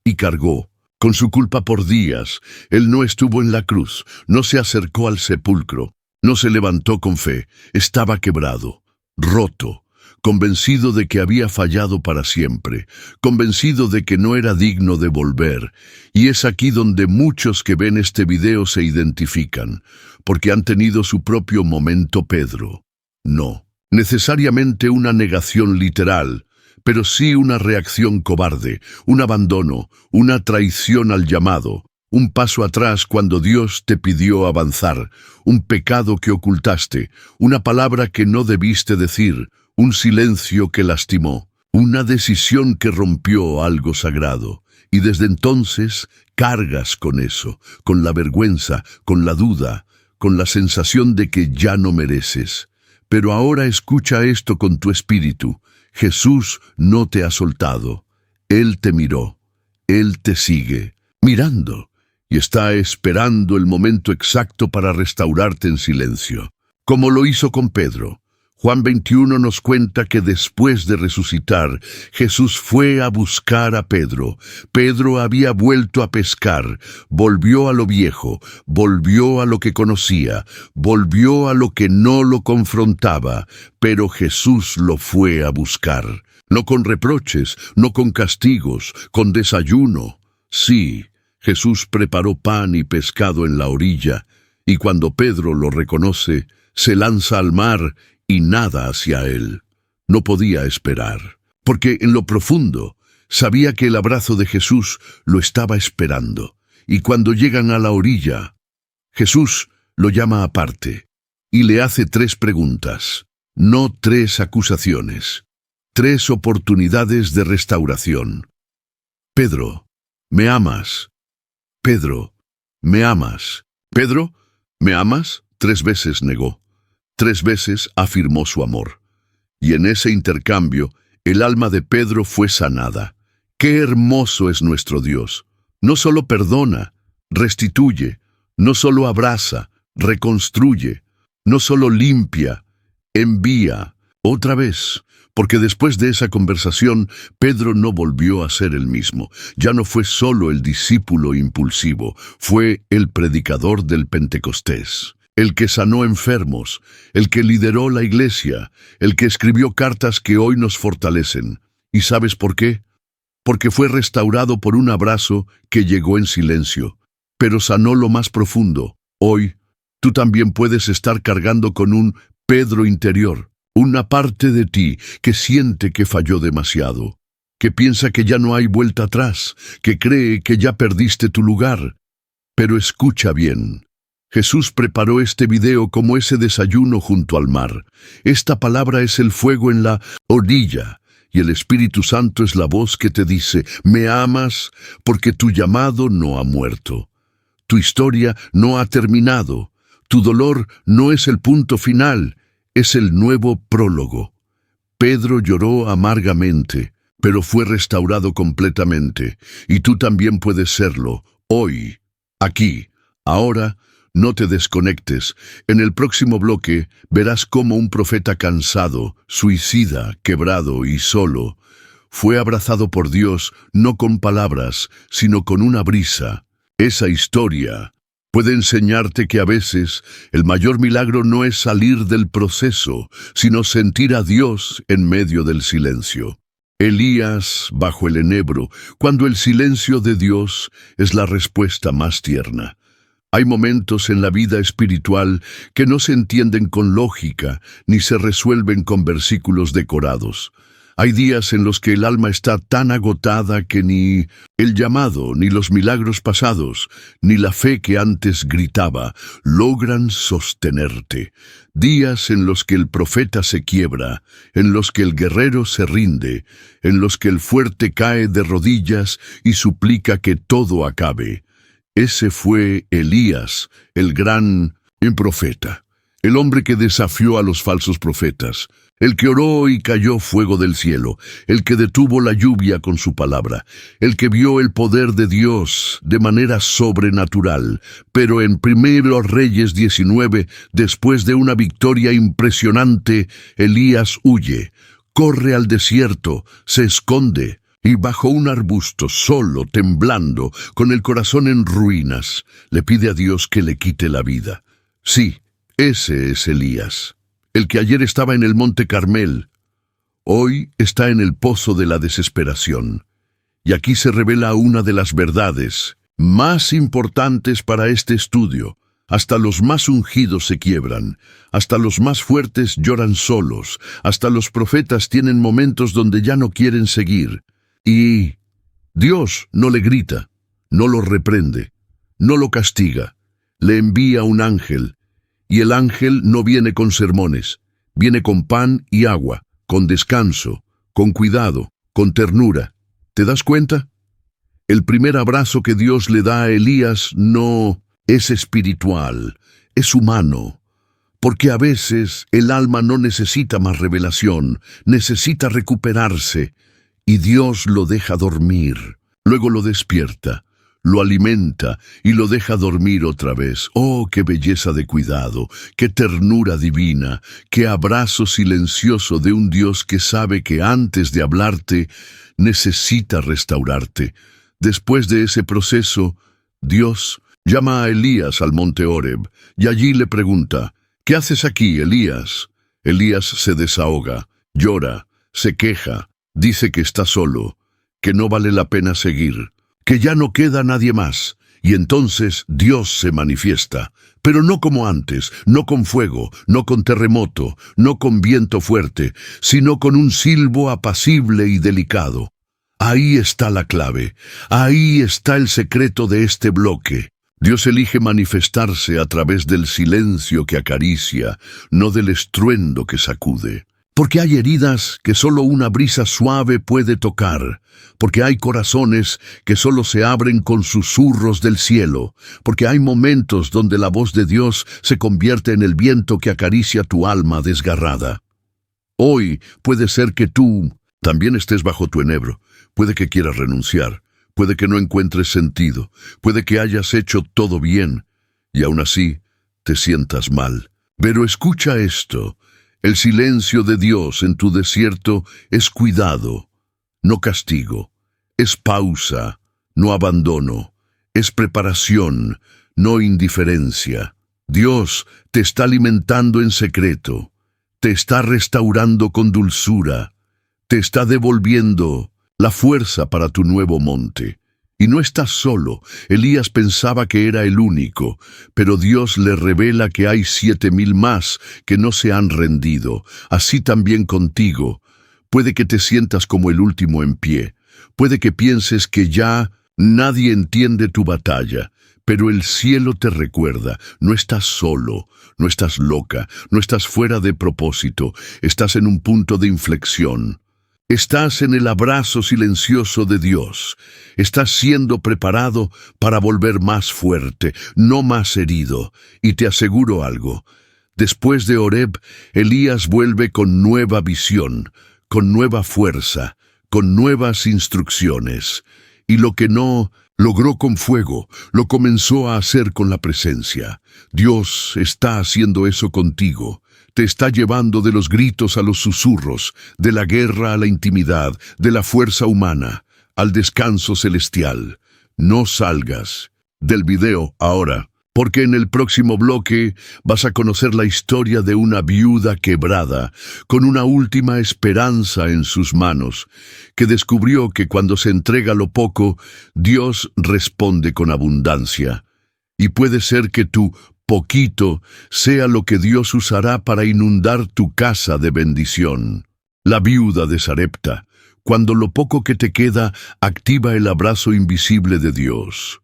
y cargó con su culpa por días. Él no estuvo en la cruz, no se acercó al sepulcro, no se levantó con fe, estaba quebrado, roto, convencido de que había fallado para siempre, convencido de que no era digno de volver. Y es aquí donde muchos que ven este video se identifican, porque han tenido su propio momento Pedro. No necesariamente una negación literal, pero sí una reacción cobarde, un abandono, una traición al llamado, Un paso atrás cuando Dios te pidió avanzar, un pecado que ocultaste, una palabra que no debiste decir, un silencio que lastimó, una decisión que rompió algo sagrado. Y desde entonces cargas con eso, con la vergüenza, con la duda, con la sensación de que ya no mereces. Pero ahora escucha esto con tu espíritu. Jesús no te ha soltado. Él te miró. Él te sigue, mirando, y está esperando el momento exacto para restaurarte en silencio, como lo hizo con Pedro. Juan 21 nos cuenta que después de resucitar, Jesús fue a buscar a Pedro. Pedro había vuelto a pescar, volvió a lo viejo, volvió a lo que conocía, volvió a lo que no lo confrontaba, pero Jesús lo fue a buscar. No con reproches, no con castigos, con desayuno. Sí, Jesús preparó pan y pescado en la orilla, y cuando Pedro lo reconoce, se lanza al mar y nada hacia él. No podía esperar, porque en lo profundo sabía que el abrazo de Jesús lo estaba esperando. Y cuando llegan a la orilla, Jesús lo llama aparte y le hace 3 preguntas, no 3 acusaciones, 3 oportunidades de restauración. Pedro, ¿me amas? Pedro, ¿me amas? Pedro, ¿me amas? 3 veces negó. 3 veces afirmó su amor. Y en ese intercambio, el alma de Pedro fue sanada. ¡Qué hermoso es nuestro Dios! No solo perdona, restituye, no solo abraza, reconstruye, no solo limpia, envía. Otra vez, porque después de esa conversación, Pedro no volvió a ser el mismo. Ya no fue solo el discípulo impulsivo, fue el predicador del Pentecostés. El que sanó enfermos, el que lideró la iglesia, el que escribió cartas que hoy nos fortalecen. ¿Y sabes por qué? Porque fue restaurado por un abrazo que llegó en silencio, pero sanó lo más profundo. Hoy, tú también puedes estar cargando con un Pedro interior, una parte de ti que siente que falló demasiado, que piensa que ya no hay vuelta atrás, que cree que ya perdiste tu lugar. Pero escucha bien. Jesús preparó este video como ese desayuno junto al mar. Esta palabra es el fuego en la orilla, y el Espíritu Santo es la voz que te dice, ¿me amas? Porque tu llamado no ha muerto. Tu historia no ha terminado. Tu dolor no es el punto final, es el nuevo prólogo. Pedro lloró amargamente, pero fue restaurado completamente, y tú también puedes serlo, hoy, aquí, ahora. No te desconectes. En el próximo bloque verás cómo un profeta cansado, suicida, quebrado y solo, fue abrazado por Dios no con palabras, sino con una brisa. Esa historia puede enseñarte que a veces el mayor milagro no es salir del proceso, sino sentir a Dios en medio del silencio. Elías bajo el enebro, cuando el silencio de Dios es la respuesta más tierna. Hay momentos en la vida espiritual que no se entienden con lógica ni se resuelven con versículos decorados. Hay días en los que el alma está tan agotada que ni el llamado, ni los milagros pasados, ni la fe que antes gritaba, logran sostenerte. Días en los que el profeta se quiebra, en los que el guerrero se rinde, en los que el fuerte cae de rodillas y suplica que todo acabe. Ese fue Elías, el gran profeta, el hombre que desafió a los falsos profetas, el que oró y cayó fuego del cielo, el que detuvo la lluvia con su palabra, el que vio el poder de Dios de manera sobrenatural. Pero en 1 Reyes 19, después de una victoria impresionante, Elías huye, corre al desierto, se esconde, y bajo un arbusto, solo, temblando, con el corazón en ruinas, le pide a Dios que le quite la vida. Sí, ese es Elías, el que ayer estaba en el monte Carmel, hoy está en el pozo de la desesperación. Y aquí se revela una de las verdades más importantes para este estudio. Hasta los más ungidos se quiebran, hasta los más fuertes lloran solos, hasta los profetas tienen momentos donde ya no quieren seguir. Y Dios no le grita, no lo reprende, no lo castiga, le envía un ángel, y el ángel no viene con sermones, viene con pan y agua, con descanso, con cuidado, con ternura. ¿Te das cuenta? El primer abrazo que Dios le da a Elías no es espiritual, es humano, porque a veces el alma no necesita más revelación, necesita recuperarse, y Dios lo deja dormir, luego lo despierta, lo alimenta y lo deja dormir otra vez. ¡Oh, qué belleza de cuidado, qué ternura divina, qué abrazo silencioso de un Dios que sabe que antes de hablarte necesita restaurarte! Después de ese proceso, Dios llama a Elías al monte Horeb y allí le pregunta: ¿qué haces aquí, Elías? Elías se desahoga, llora, se queja, dice que está solo, que no vale la pena seguir, que ya no queda nadie más. Y entonces Dios se manifiesta, pero no como antes, no con fuego, no con terremoto, no con viento fuerte, sino con un silbo apacible y delicado. Ahí está la clave, ahí está el secreto de este bloque. Dios elige manifestarse a través del silencio que acaricia, no del estruendo que sacude. Porque hay heridas que solo una brisa suave puede tocar, porque hay corazones que solo se abren con susurros del cielo, porque hay momentos donde la voz de Dios se convierte en el viento que acaricia tu alma desgarrada. Hoy puede ser que tú también estés bajo tu enebro, puede que quieras renunciar, puede que no encuentres sentido, puede que hayas hecho todo bien, y aún así te sientas mal. Pero escucha esto. El silencio de Dios en tu desierto es cuidado, no castigo, es pausa, no abandono, es preparación, no indiferencia. Dios te está alimentando en secreto, te está restaurando con dulzura, te está devolviendo la fuerza para tu nuevo monte. Y no estás solo. Elías pensaba que era el único, pero Dios le revela que hay 7,000 más que no se han rendido. Así también contigo. Puede que te sientas como el último en pie. Puede que pienses que ya nadie entiende tu batalla. Pero el cielo te recuerda, no estás solo, no estás loca, no estás fuera de propósito. Estás en un punto de inflexión. Estás en el abrazo silencioso de Dios. Estás siendo preparado para volver más fuerte, no más herido. Y te aseguro algo. Después de Horeb, Elías vuelve con nueva visión, con nueva fuerza, con nuevas instrucciones. Y lo que no logró con fuego, lo comenzó a hacer con la presencia. Dios está haciendo eso contigo. Te está llevando de los gritos a los susurros, de la guerra a la intimidad, de la fuerza humana al descanso celestial. No salgas del video ahora, porque en el próximo bloque vas a conocer la historia de una viuda quebrada, con una última esperanza en sus manos, que descubrió que cuando se entrega lo poco, Dios responde con abundancia. Y puede ser que tú poquito sea lo que Dios usará para inundar tu casa de bendición. La viuda de Sarepta, cuando lo poco que te queda activa el abrazo invisible de Dios.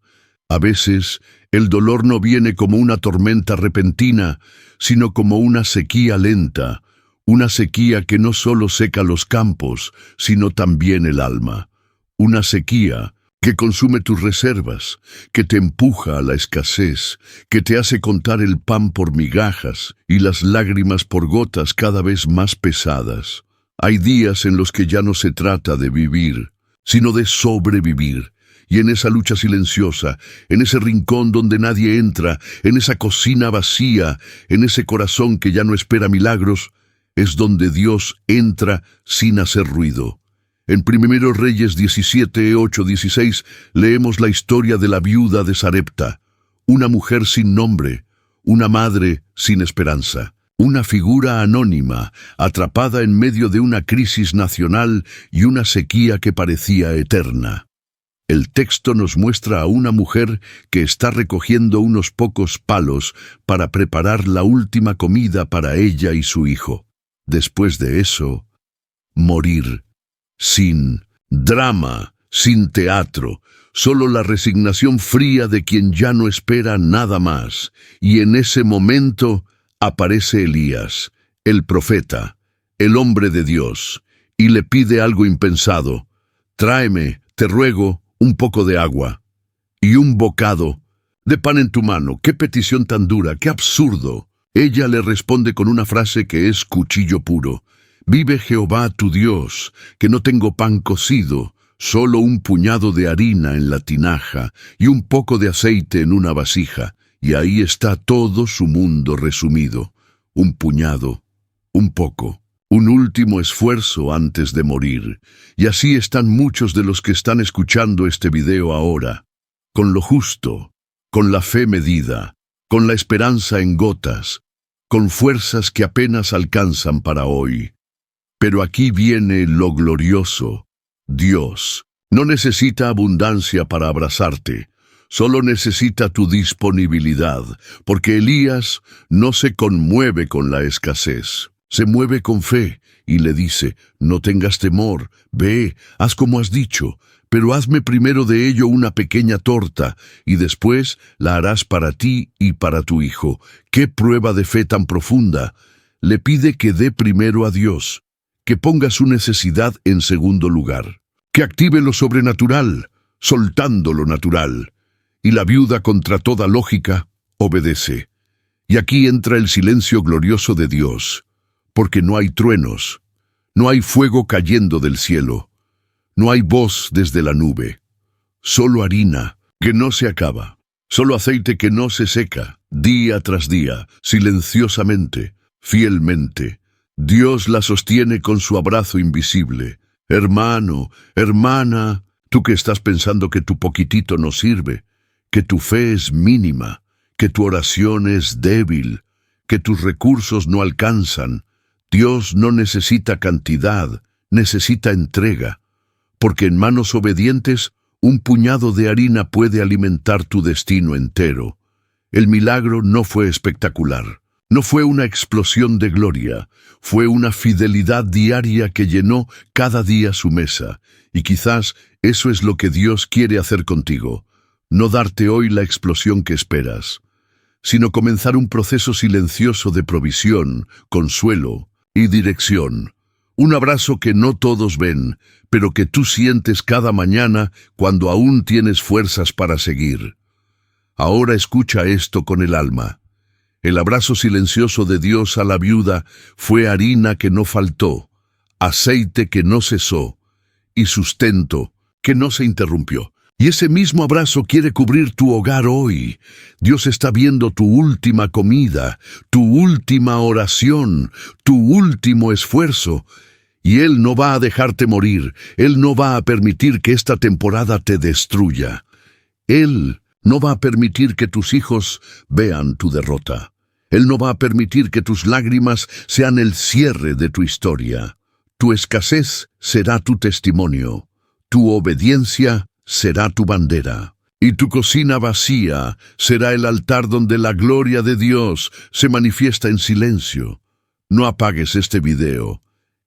A veces, el dolor no viene como una tormenta repentina, sino como una sequía lenta, una sequía que no solo seca los campos, sino también el alma. Una sequía que consume tus reservas, que te empuja a la escasez, que te hace contar el pan por migajas y las lágrimas por gotas cada vez más pesadas. Hay días en los que ya no se trata de vivir, sino de sobrevivir. Y en esa lucha silenciosa, en ese rincón donde nadie entra, en esa cocina vacía, en ese corazón que ya no espera milagros, es donde Dios entra sin hacer ruido. En 1 Reyes 17, 8, 16 leemos la historia de la viuda de Sarepta, una mujer sin nombre, una madre sin esperanza, una figura anónima, atrapada en medio de una crisis nacional y una sequía que parecía eterna. El texto nos muestra a una mujer que está recogiendo unos pocos palos para preparar la última comida para ella y su hijo. Después de eso, morir. Sin drama, sin teatro, solo la resignación fría de quien ya no espera nada más. Y en ese momento aparece Elías, el profeta, el hombre de Dios, y le pide algo impensado: tráeme, te ruego, un poco de agua y un bocado de pan en tu mano. ¡Qué petición tan dura! ¡Qué absurdo! Ella le responde con una frase que es cuchillo puro: vive Jehová tu Dios, que no tengo pan cocido, solo un puñado de harina en la tinaja y un poco de aceite en una vasija. Y ahí está todo su mundo resumido. Un puñado, un poco, un último esfuerzo antes de morir. Y así están muchos de los que están escuchando este video ahora, con lo justo, con la fe medida, con la esperanza en gotas, con fuerzas que apenas alcanzan para hoy. Pero aquí viene lo glorioso. Dios no necesita abundancia para abrazarte, solo necesita tu disponibilidad, porque Elías no se conmueve con la escasez, se mueve con fe y le dice: no tengas temor, ve, haz como has dicho, pero hazme primero de ello una pequeña torta, y después la harás para ti y para tu hijo. ¡Qué prueba de fe tan profunda! Le pide que dé primero a Dios, que ponga su necesidad en segundo lugar, que active lo sobrenatural, soltando lo natural. Y la viuda, contra toda lógica, obedece. Y aquí entra el silencio glorioso de Dios, porque no hay truenos, no hay fuego cayendo del cielo, no hay voz desde la nube, solo harina que no se acaba, solo aceite que no se seca, día tras día, silenciosamente, fielmente. Dios la sostiene con su abrazo invisible. Hermano, hermana, tú que estás pensando que tu poquitito no sirve, que tu fe es mínima, que tu oración es débil, que tus recursos no alcanzan, Dios no necesita cantidad, necesita entrega, porque en manos obedientes un puñado de harina puede alimentar tu destino entero. El milagro no fue espectacular, no fue una explosión de gloria, fue una fidelidad diaria que llenó cada día su mesa. Y quizás eso es lo que Dios quiere hacer contigo: no darte hoy la explosión que esperas, sino comenzar un proceso silencioso de provisión, consuelo y dirección. Un abrazo que no todos ven, pero que tú sientes cada mañana cuando aún tienes fuerzas para seguir. Ahora escucha esto con el alma. El abrazo silencioso de Dios a la viuda fue harina que no faltó, aceite que no cesó y sustento que no se interrumpió. Y ese mismo abrazo quiere cubrir tu hogar hoy. Dios está viendo tu última comida, tu última oración, tu último esfuerzo. Y Él no va a dejarte morir. Él no va a permitir que esta temporada te destruya. Él no va a permitir que tus hijos vean tu derrota. Él no va a permitir que tus lágrimas sean el cierre de tu historia. Tu escasez será tu testimonio. Tu obediencia será tu bandera, y tu cocina vacía será el altar donde la gloria de Dios se manifiesta en silencio. No apagues este video.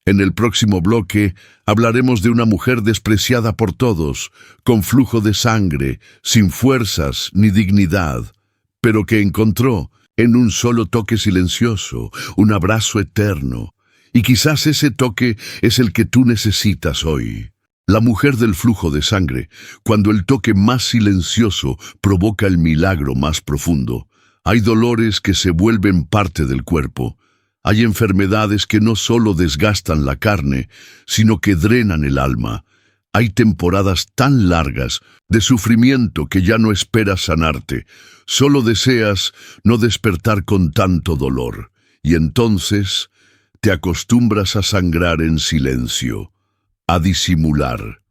En el próximo bloque hablaremos de una mujer despreciada por todos, con flujo de sangre, sin fuerzas ni dignidad, pero que encontró en un solo toque silencioso un abrazo eterno. Y quizás ese toque es el que tú necesitas hoy. La mujer del flujo de sangre, cuando el toque más silencioso provoca el milagro más profundo. Hay dolores que se vuelven parte del cuerpo. Hay enfermedades que no solo desgastan la carne, sino que drenan el alma. Hay temporadas tan largas de sufrimiento que ya no esperas sanarte. Solo deseas no despertar con tanto dolor. Y entonces te acostumbras a sangrar en silencio, a disimular,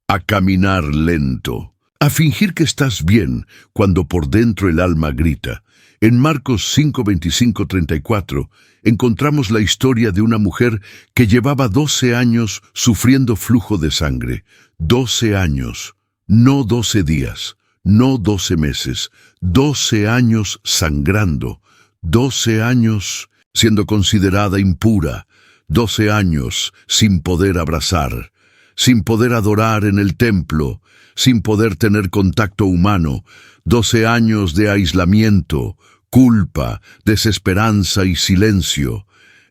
a caminar lento, a fingir que estás bien cuando por dentro el alma grita. En Marcos 5, 25, 34 encontramos la historia de una mujer que llevaba 12 años sufriendo flujo de sangre. 12 años, no 12 días, no 12 meses, 12 años sangrando, 12 años siendo considerada impura, 12 años sin poder abrazar. sin poder adorar en el templo, sin poder tener contacto humano, 12 años de aislamiento, culpa, desesperanza y silencio.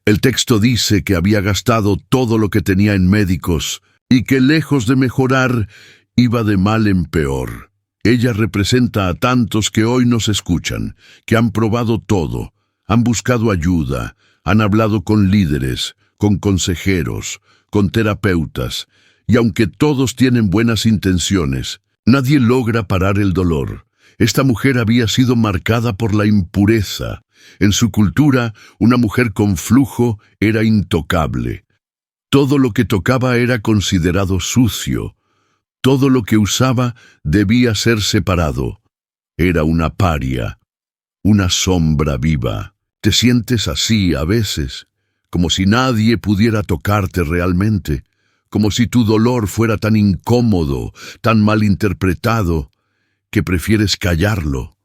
El texto dice que había gastado todo lo que tenía en médicos y que lejos de mejorar, iba de mal en peor. Ella representa a tantos que hoy nos escuchan, que han probado todo, han buscado ayuda, han hablado con líderes, con consejeros, con terapeutas, y aunque todos tienen buenas intenciones, nadie logra parar el dolor. Esta mujer había sido marcada por la impureza. En su cultura, una mujer con flujo era intocable. Todo lo que tocaba era considerado sucio. Todo lo que usaba debía ser separado. Era una paria, una sombra viva. ¿Te sientes así a veces? Como si nadie pudiera tocarte realmente, como si tu dolor fuera tan incómodo, tan mal interpretado, que prefieres callarlo,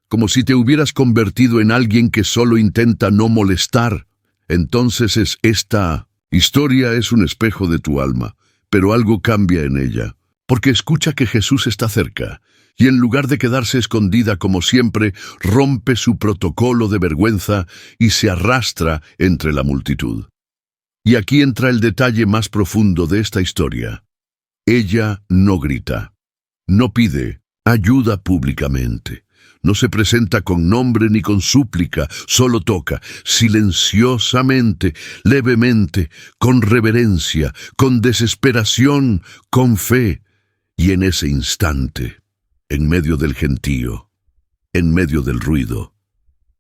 como si te hubieras convertido en alguien que solo intenta no molestar. Entonces esta historia es un espejo de tu alma, pero algo cambia en ella, porque escucha que Jesús está cerca, y en lugar de quedarse escondida como siempre, rompe su protocolo de vergüenza y se arrastra entre la multitud. Y aquí entra el detalle más profundo de esta historia. Ella no grita, no pide ayuda públicamente, no se presenta con nombre ni con súplica, solo toca, silenciosamente, levemente, con reverencia, con desesperación, con fe. Y en ese instante, en medio del gentío, en medio del ruido,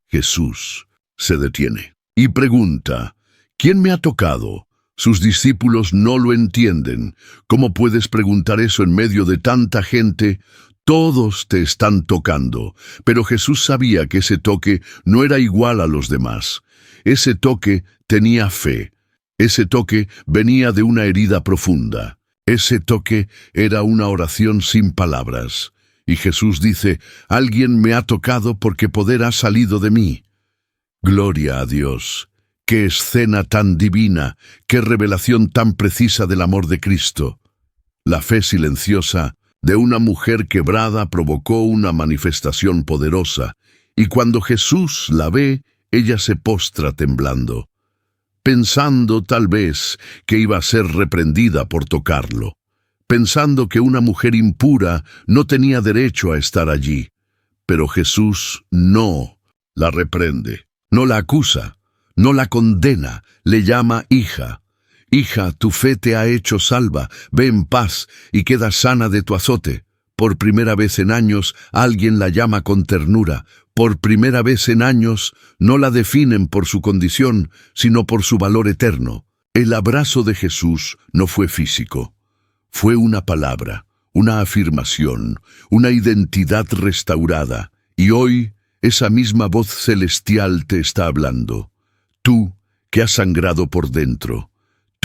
Jesús se detiene y pregunta, ¿quién me ha tocado? Sus discípulos no lo entienden. ¿Cómo puedes preguntar eso en medio de tanta gente? Todos te están tocando, pero Jesús sabía que ese toque no era igual a los demás. Ese toque tenía fe. Ese toque venía de una herida profunda. Ese toque era una oración sin palabras. Y Jesús dice, alguien me ha tocado porque poder ha salido de mí. Gloria a Dios. Qué escena tan divina, qué revelación tan precisa del amor de Cristo. La fe silenciosa de una mujer quebrada provocó una manifestación poderosa, y cuando Jesús la ve, ella se postra temblando, pensando tal vez que iba a ser reprendida por tocarlo, pensando que una mujer impura no tenía derecho a estar allí. Pero Jesús no la reprende, no la acusa, no la condena, le llama hija. Hija, tu fe te ha hecho salva, ve en paz y queda sana de tu azote. Por primera vez en años, alguien la llama con ternura. Por primera vez en años, no la definen por su condición, sino por su valor eterno. El abrazo de Jesús no fue físico. Fue una palabra, una afirmación, una identidad restaurada. Y hoy, esa misma voz celestial te está hablando. Tú, que has sangrado por dentro.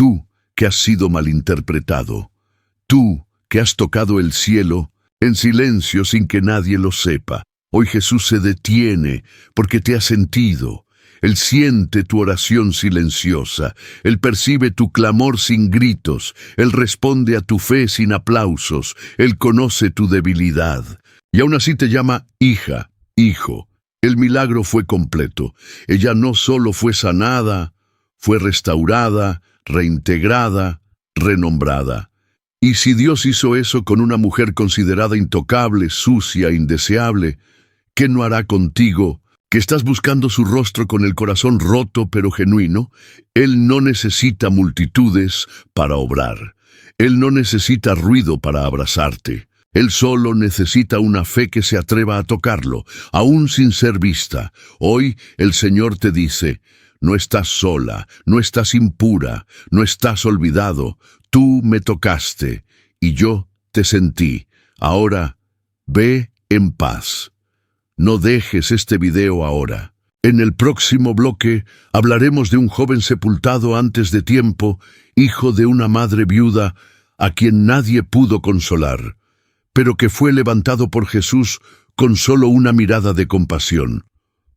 Tú, que has sido malinterpretado. Tú, que has tocado el cielo en silencio sin que nadie lo sepa. Hoy Jesús se detiene porque te ha sentido. Él siente tu oración silenciosa. Él percibe tu clamor sin gritos. Él responde a tu fe sin aplausos. Él conoce tu debilidad. Y aún así te llama hija, hijo. El milagro fue completo. Ella no solo fue sanada, fue restaurada, reintegrada, renombrada. Y si Dios hizo eso con una mujer considerada intocable, sucia, indeseable, ¿qué no hará contigo, que estás buscando su rostro con el corazón roto pero genuino? Él no necesita multitudes para obrar. Él no necesita ruido para abrazarte. Él solo necesita una fe que se atreva a tocarlo, aún sin ser vista. Hoy el Señor te dice, no estás sola, no estás impura, no estás olvidado. Tú me tocaste y yo te sentí. Ahora, ve en paz. No dejes este video ahora. En el próximo bloque hablaremos de un joven sepultado antes de tiempo, hijo de una madre viuda, a quien nadie pudo consolar, pero que fue levantado por Jesús con solo una mirada de compasión,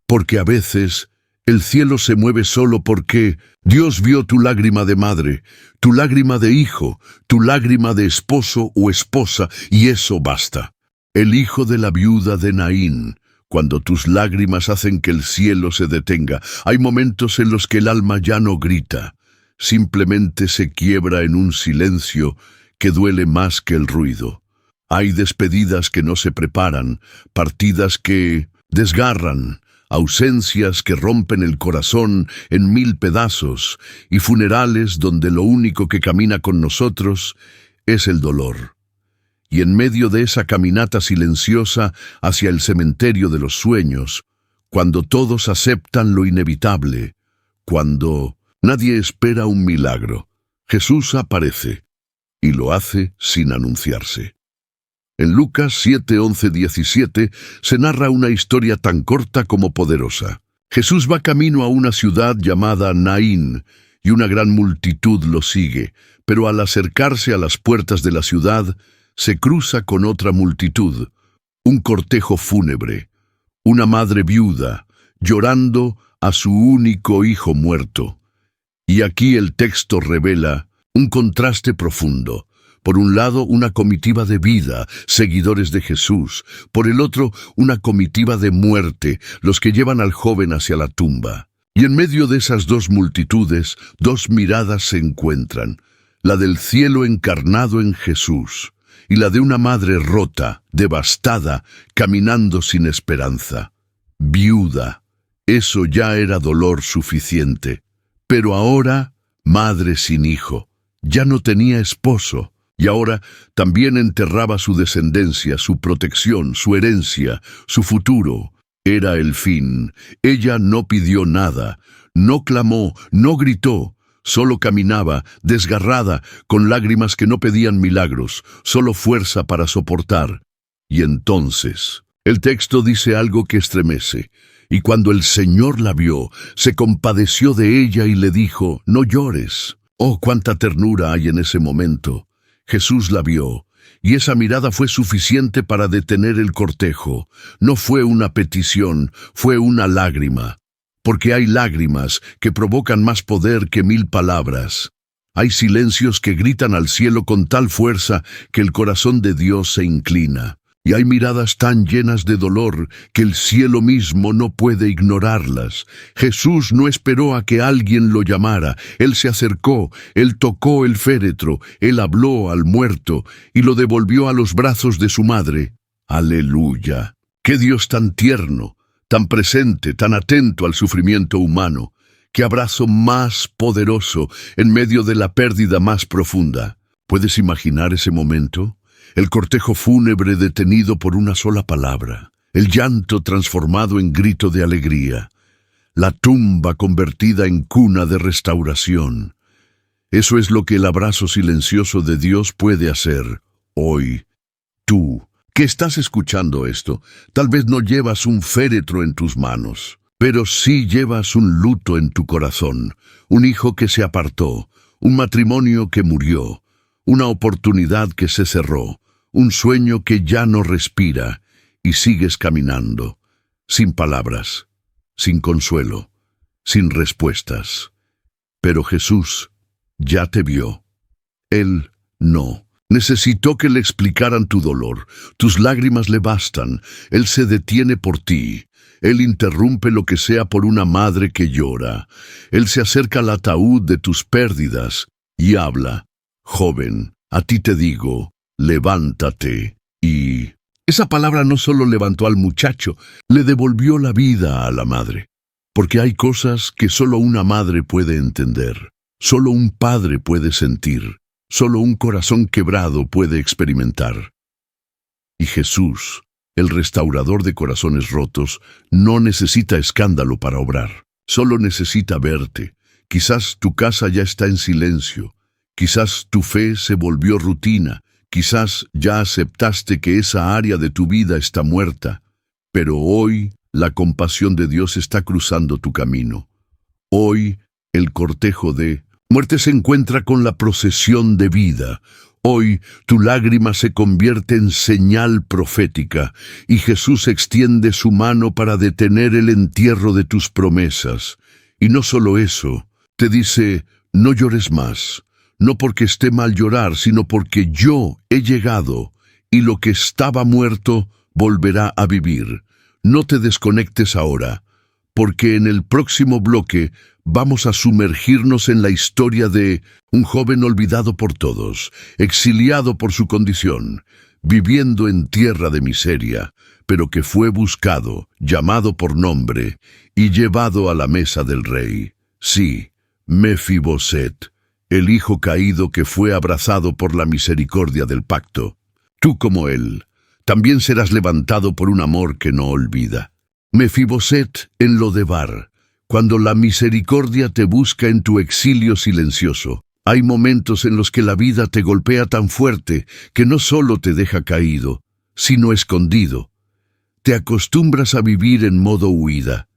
porque a veces El cielo se mueve solo porque Dios vio tu lágrima de madre, tu lágrima de hijo, tu lágrima de esposo o esposa, y eso basta. El hijo de la viuda de Naín. Cuando tus lágrimas hacen que el cielo se detenga, hay momentos en los que el alma ya no grita, simplemente se quiebra en un silencio que duele más que el ruido. Hay despedidas que no se preparan, partidas que desgarran, ausencias que rompen el corazón en 1000 pedazos, y funerales donde lo único que camina con nosotros es el dolor. Y en medio de esa caminata silenciosa hacia el cementerio de los sueños, cuando todos aceptan lo inevitable, cuando nadie espera un milagro, Jesús aparece, y lo hace sin anunciarse. En Lucas 7, 11, 17 se narra una historia tan corta como poderosa. Jesús va camino a una ciudad llamada Naín, y una gran multitud lo sigue, pero al acercarse a las puertas de la ciudad, se cruza con otra multitud, un cortejo fúnebre, una madre viuda, llorando a su único hijo muerto. Y aquí el texto revela un contraste profundo. Por un lado, una comitiva de vida, seguidores de Jesús. Por el otro, una comitiva de muerte, los que llevan al joven hacia la tumba. Y en medio de esas dos multitudes, dos miradas se encuentran. La del cielo encarnado en Jesús, y la de una madre rota, devastada, caminando sin esperanza. Viuda. Eso ya era dolor suficiente. Pero ahora, madre sin hijo. Ya no tenía esposo. Y ahora también enterraba su descendencia, su protección, su herencia, su futuro. Era el fin. Ella no pidió nada, no clamó, no gritó, solo caminaba, desgarrada, con lágrimas que no pedían milagros, solo fuerza para soportar. Y entonces, el texto dice algo que estremece. Y cuando el Señor la vio, se compadeció de ella y le dijo, «No llores». Oh, cuánta ternura hay en ese momento. Jesús la vio, y esa mirada fue suficiente para detener el cortejo. No fue una petición, fue una lágrima. Porque hay lágrimas que provocan más poder que 1000 palabras. Hay silencios que gritan al cielo con tal fuerza que el corazón de Dios se inclina. Y hay miradas tan llenas de dolor que el cielo mismo no puede ignorarlas. Jesús no esperó a que alguien lo llamara. Él se acercó, Él tocó el féretro, Él habló al muerto y lo devolvió a los brazos de su madre. ¡Aleluya! ¡Qué Dios tan tierno, tan presente, tan atento al sufrimiento humano! ¡Qué abrazo más poderoso en medio de la pérdida más profunda! ¿Puedes imaginar ese momento? El cortejo fúnebre detenido por una sola palabra, el llanto transformado en grito de alegría, la tumba convertida en cuna de restauración. Eso es lo que el abrazo silencioso de Dios puede hacer hoy. Tú, que estás escuchando esto, tal vez no llevas un féretro en tus manos, pero sí llevas un luto en tu corazón, un hijo que se apartó, un matrimonio que murió, una oportunidad que se cerró, un sueño que ya no respira, y sigues caminando, sin palabras, sin consuelo, sin respuestas. Pero Jesús ya te vio. Él no. Necesitó que le explicaran tu dolor. Tus lágrimas le bastan. Él se detiene por ti. Él interrumpe lo que sea por una madre que llora. Él se acerca al ataúd de tus pérdidas y habla. Joven, a ti te digo, levántate. Y esa palabra no solo levantó al muchacho, le devolvió la vida a la madre. Porque hay cosas que solo una madre puede entender, solo un padre puede sentir, solo un corazón quebrado puede experimentar. Y Jesús, el restaurador de corazones rotos, no necesita escándalo para obrar, solo necesita verte. Quizás tu casa ya está en silencio, quizás tu fe se volvió rutina, quizás ya aceptaste que esa área de tu vida está muerta, pero hoy la compasión de Dios está cruzando tu camino. Hoy el cortejo de muerte se encuentra con la procesión de vida. Hoy tu lágrima se convierte en señal profética y Jesús extiende su mano para detener el entierro de tus promesas. Y no solo eso, te dice, no llores más, no porque esté mal llorar, sino porque yo he llegado y lo que estaba muerto volverá a vivir. No te desconectes ahora, porque en el próximo bloque vamos a sumergirnos en la historia de un joven olvidado por todos, exiliado por su condición, viviendo en tierra de miseria, pero que fue buscado, llamado por nombre y llevado a la mesa del rey. Sí, Mefiboset, el hijo caído que fue abrazado por la misericordia del pacto. Tú como él, también serás levantado por un amor que no olvida. Mefiboset en Lodebar, cuando la misericordia te busca en tu exilio silencioso. Hay momentos en los que la vida te golpea tan fuerte que no solo te deja caído, sino escondido. Te acostumbras a vivir en modo huida.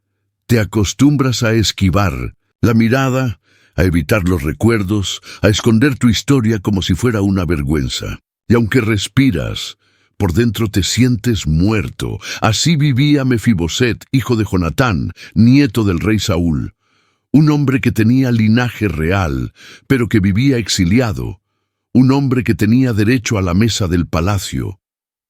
Te acostumbras a esquivar la mirada, a evitar los recuerdos, a esconder tu historia como si fuera una vergüenza. Y aunque respiras, por dentro te sientes muerto. Así vivía Mefiboset, hijo de Jonatán, nieto del rey Saúl. Un hombre que tenía linaje real, pero que vivía exiliado. Un hombre que tenía derecho a la mesa del palacio,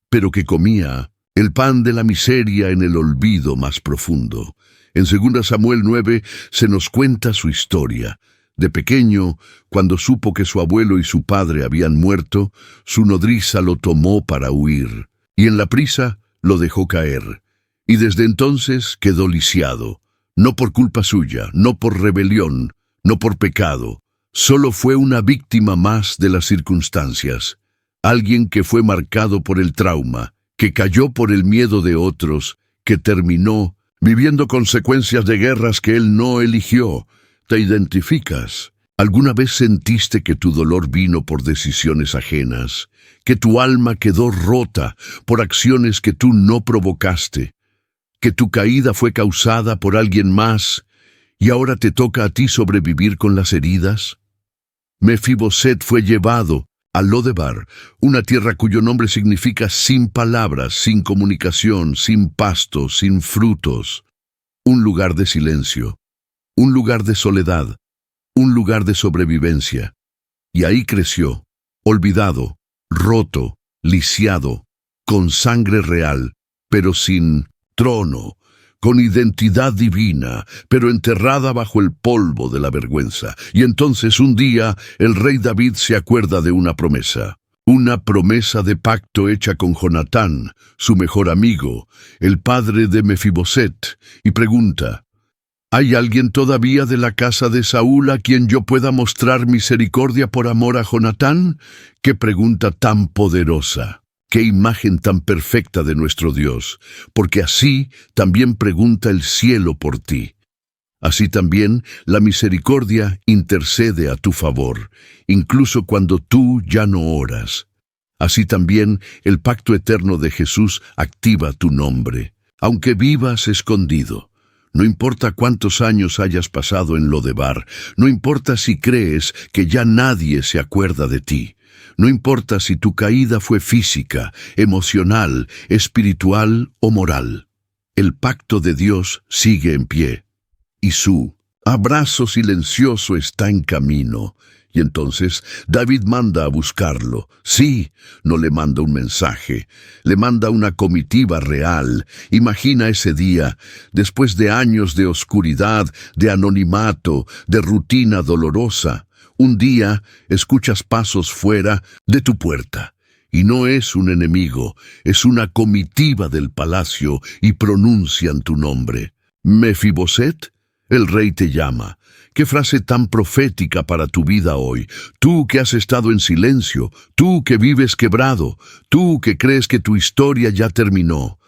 pero que comía el pan de la miseria en el olvido más profundo. En 2 Samuel 9 se nos cuenta su historia. De pequeño, cuando supo que su abuelo y su padre habían muerto, su nodriza lo tomó para huir, y en la prisa lo dejó caer. Y desde entonces quedó lisiado, no por culpa suya, no por rebelión, no por pecado. Solo fue una víctima más de las circunstancias, alguien que fue marcado por el trauma, que cayó por el miedo de otros, que terminó viviendo consecuencias de guerras que él no eligió. ¿Te identificas? ¿Alguna vez sentiste que tu dolor vino por decisiones ajenas, que tu alma quedó rota por acciones que tú no provocaste, que tu caída fue causada por alguien más y ahora te toca a ti sobrevivir con las heridas? Mefiboset fue llevado a Lodebar, una tierra cuyo nombre significa sin palabras, sin comunicación, sin pasto, sin frutos, un lugar de silencio. Un lugar de soledad, un lugar de sobrevivencia. Y ahí creció, olvidado, roto, lisiado, con sangre real, pero sin trono, con identidad divina, pero enterrada bajo el polvo de la vergüenza. Y entonces un día el rey David se acuerda de una promesa de pacto hecha con Jonatán, su mejor amigo, el padre de Mefiboset, y pregunta, ¿hay alguien todavía de la casa de Saúl a quien yo pueda mostrar misericordia por amor a Jonatán? ¡Qué pregunta tan poderosa! ¡Qué imagen tan perfecta de nuestro Dios! Porque así también pregunta el cielo por ti. Así también la misericordia intercede a tu favor, incluso cuando tú ya no oras. Así también el pacto eterno de Jesús activa tu nombre, aunque vivas escondido. No importa cuántos años hayas pasado en Lodebar, no importa si crees que ya nadie se acuerda de ti, no importa si tu caída fue física, emocional, espiritual o moral. El pacto de Dios sigue en pie, y su abrazo silencioso está en camino. Y entonces David manda a buscarlo. Sí, no le manda un mensaje, le manda una comitiva real. Imagina ese día, después de años de oscuridad, de anonimato, de rutina dolorosa. Un día escuchas pasos fuera de tu puerta. Y no es un enemigo, es una comitiva del palacio y pronuncian tu nombre. Mefiboset, el rey te llama. ¡Qué frase tan profética para tu vida hoy! Tú que has estado en silencio, tú que vives quebrado, tú que crees que tu historia ya terminó.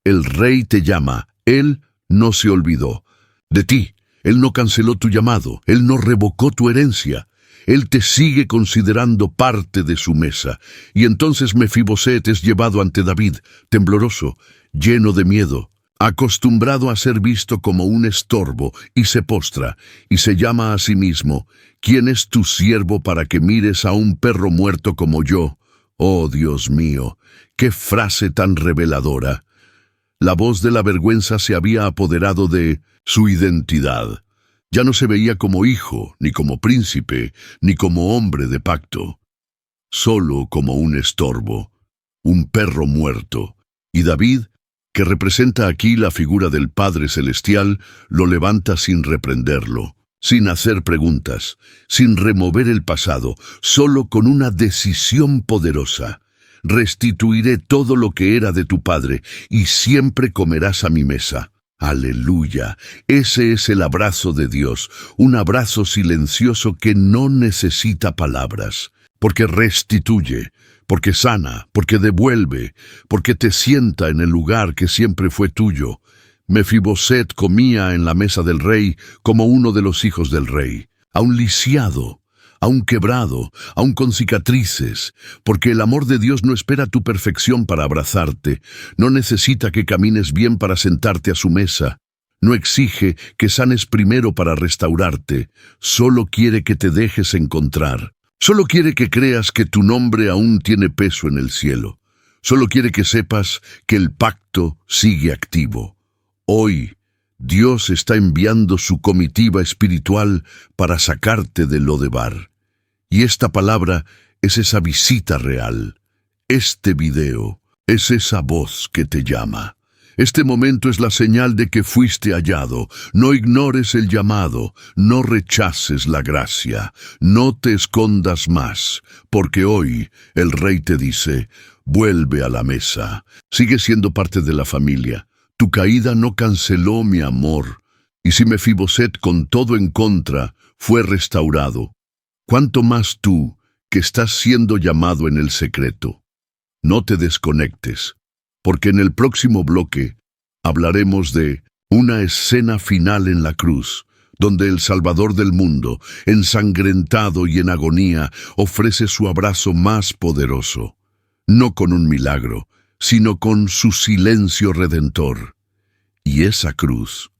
El rey te llama, él no se olvidó de ti, él no canceló tu llamado, él no revocó tu herencia. Él te sigue considerando parte de su mesa. Y entonces Mefiboset es llevado ante David, tembloroso, lleno de miedo. acostumbrado a ser visto como un estorbo, y se postra, y se llama a sí mismo: ¿Quién es tu siervo para que mires a un perro muerto como yo? Oh, Dios mío, qué frase tan reveladora. La voz de la vergüenza se había apoderado de su identidad. Ya no se veía como hijo, ni como príncipe, ni como hombre de pacto. Solo como un estorbo, un perro muerto. Y David, que representa aquí la figura del Padre Celestial, lo levanta sin reprenderlo, sin hacer preguntas, sin remover el pasado, solo con una decisión poderosa. Restituiré todo lo que era de tu padre, y siempre comerás a mi mesa. Aleluya. Ese es el abrazo de Dios, un abrazo silencioso que no necesita palabras, porque restituye, porque sana, porque devuelve, porque te sienta en el lugar que siempre fue tuyo. Mefiboset comía en la mesa del rey como uno de los hijos del rey, aún lisiado, aún quebrado, aún con cicatrices, porque el amor de Dios no espera tu perfección para abrazarte, no necesita que camines bien para sentarte a su mesa, no exige que sanes primero para restaurarte, solo quiere que te dejes encontrar. Solo quiere que creas que tu nombre aún tiene peso en el cielo. Solo quiere que sepas que el pacto sigue activo. Hoy, Dios está enviando su comitiva espiritual para sacarte de Lodebar. Y esta palabra es esa visita real. Este video es esa voz que te llama. Este momento es la señal de que fuiste hallado. No ignores el llamado, no rechaces la gracia, no te escondas más, porque hoy el Rey te dice: vuelve a la mesa, sigue siendo parte de la familia. Tu caída no canceló mi amor, y si Mefiboset con todo en contra fue restaurado, ¿cuánto más tú, que estás siendo llamado en el secreto? No te desconectes, porque en el próximo bloque hablaremos de una escena final en la cruz, donde el Salvador del mundo, ensangrentado y en agonía, ofrece su abrazo más poderoso, no con un milagro, sino con su silencio redentor. Y esa cruz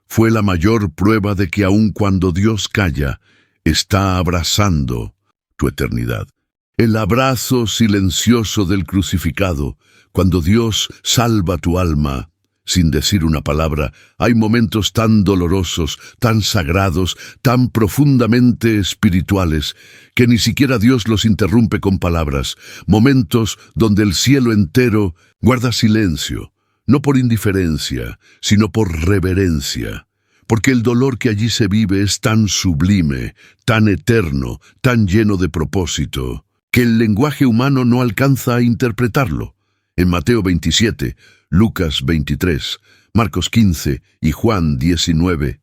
fue la mayor prueba de que aun cuando Dios calla, está abrazando tu eternidad. El abrazo silencioso del crucificado, cuando Dios salva tu alma, sin decir una palabra. Hay momentos tan dolorosos, tan sagrados, tan profundamente espirituales, que ni siquiera Dios los interrumpe con palabras. Momentos donde el cielo entero guarda silencio, no por indiferencia, sino por reverencia. Porque el dolor que allí se vive es tan sublime, tan eterno, tan lleno de propósito, que el lenguaje humano no alcanza a interpretarlo. En Mateo 27, Lucas 23, Marcos 15 y Juan 19,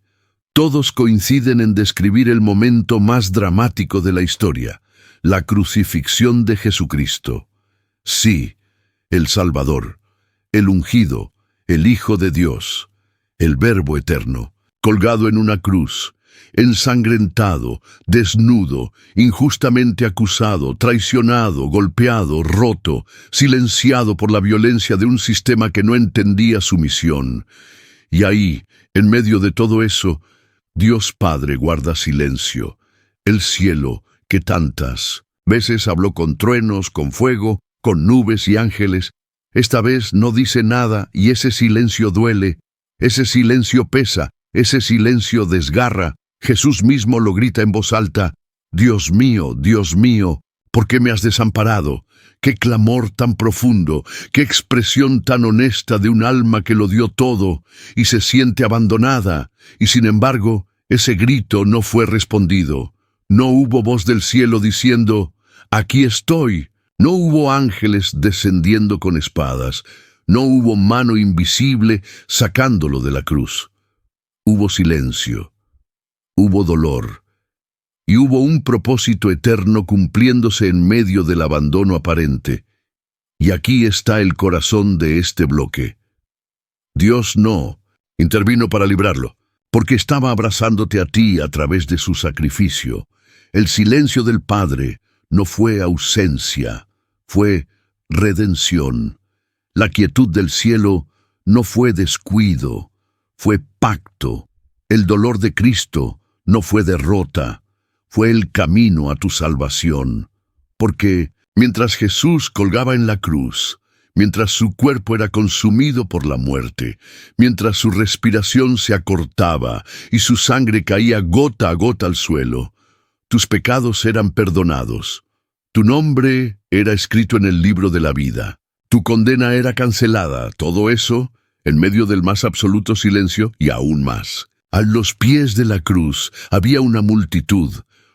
todos coinciden en describir el momento más dramático de la historia, la crucifixión de Jesucristo. Sí, el Salvador, el ungido, el Hijo de Dios, el Verbo eterno, colgado en una cruz, ensangrentado, desnudo, injustamente acusado, traicionado, golpeado, roto, silenciado por la violencia de un sistema que no entendía su misión. Y ahí, en medio de todo eso, Dios Padre guarda silencio. El cielo, que tantas veces habló con truenos, con fuego, con nubes y ángeles, esta vez no dice nada, y ese silencio duele, ese silencio pesa, ese silencio desgarra. Jesús mismo lo grita en voz alta: Dios mío, ¿por qué me has desamparado? Qué clamor tan profundo, qué expresión tan honesta de un alma que lo dio todo y se siente abandonada. Y sin embargo, ese grito no fue respondido. No hubo voz del cielo diciendo: aquí estoy. No hubo ángeles descendiendo con espadas. No hubo mano invisible sacándolo de la cruz. Hubo silencio. Hubo dolor, y hubo un propósito eterno cumpliéndose en medio del abandono aparente. Y aquí está el corazón de este bloque. Dios no intervino para librarlo, porque estaba abrazándote a ti a través de su sacrificio. El silencio del Padre no fue ausencia, fue redención. La quietud del cielo no fue descuido, fue pacto. El dolor de Cristo no fue derrota, fue el camino a tu salvación. Porque mientras Jesús colgaba en la cruz, mientras su cuerpo era consumido por la muerte, mientras su respiración se acortaba y su sangre caía gota a gota al suelo, tus pecados eran perdonados. Tu nombre era escrito en el libro de la vida. Tu condena era cancelada. Todo eso en medio del más absoluto silencio y aún más. A los pies de la cruz había una multitud,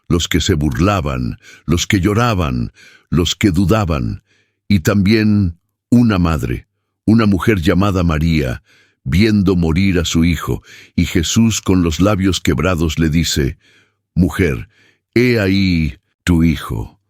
los que se burlaban, los que lloraban, los que dudaban, y también una madre, una mujer llamada María, viendo morir a su hijo, y Jesús con los labios quebrados le dice: «Mujer, he ahí tu hijo.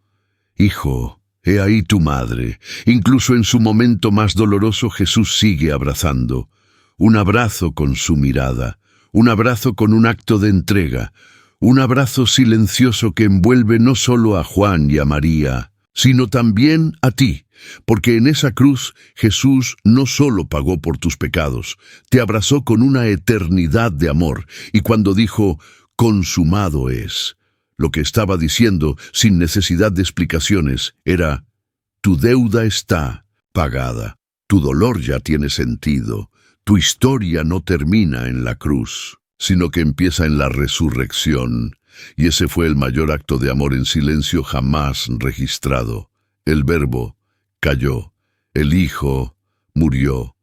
Hijo, he ahí tu madre». Incluso en su momento más doloroso, Jesús sigue abrazando. Un abrazo con su mirada, un abrazo con un acto de entrega, un abrazo silencioso que envuelve no solo a Juan y a María, sino también a ti, porque en esa cruz Jesús no solo pagó por tus pecados, te abrazó con una eternidad de amor, y cuando dijo «consumado es», lo que estaba diciendo, sin necesidad de explicaciones, era: tu deuda está pagada, tu dolor ya tiene sentido, tu historia no termina en la cruz, sino que empieza en la resurrección. Y ese fue el mayor acto de amor en silencio jamás registrado. El Verbo cayó, el Hijo murió,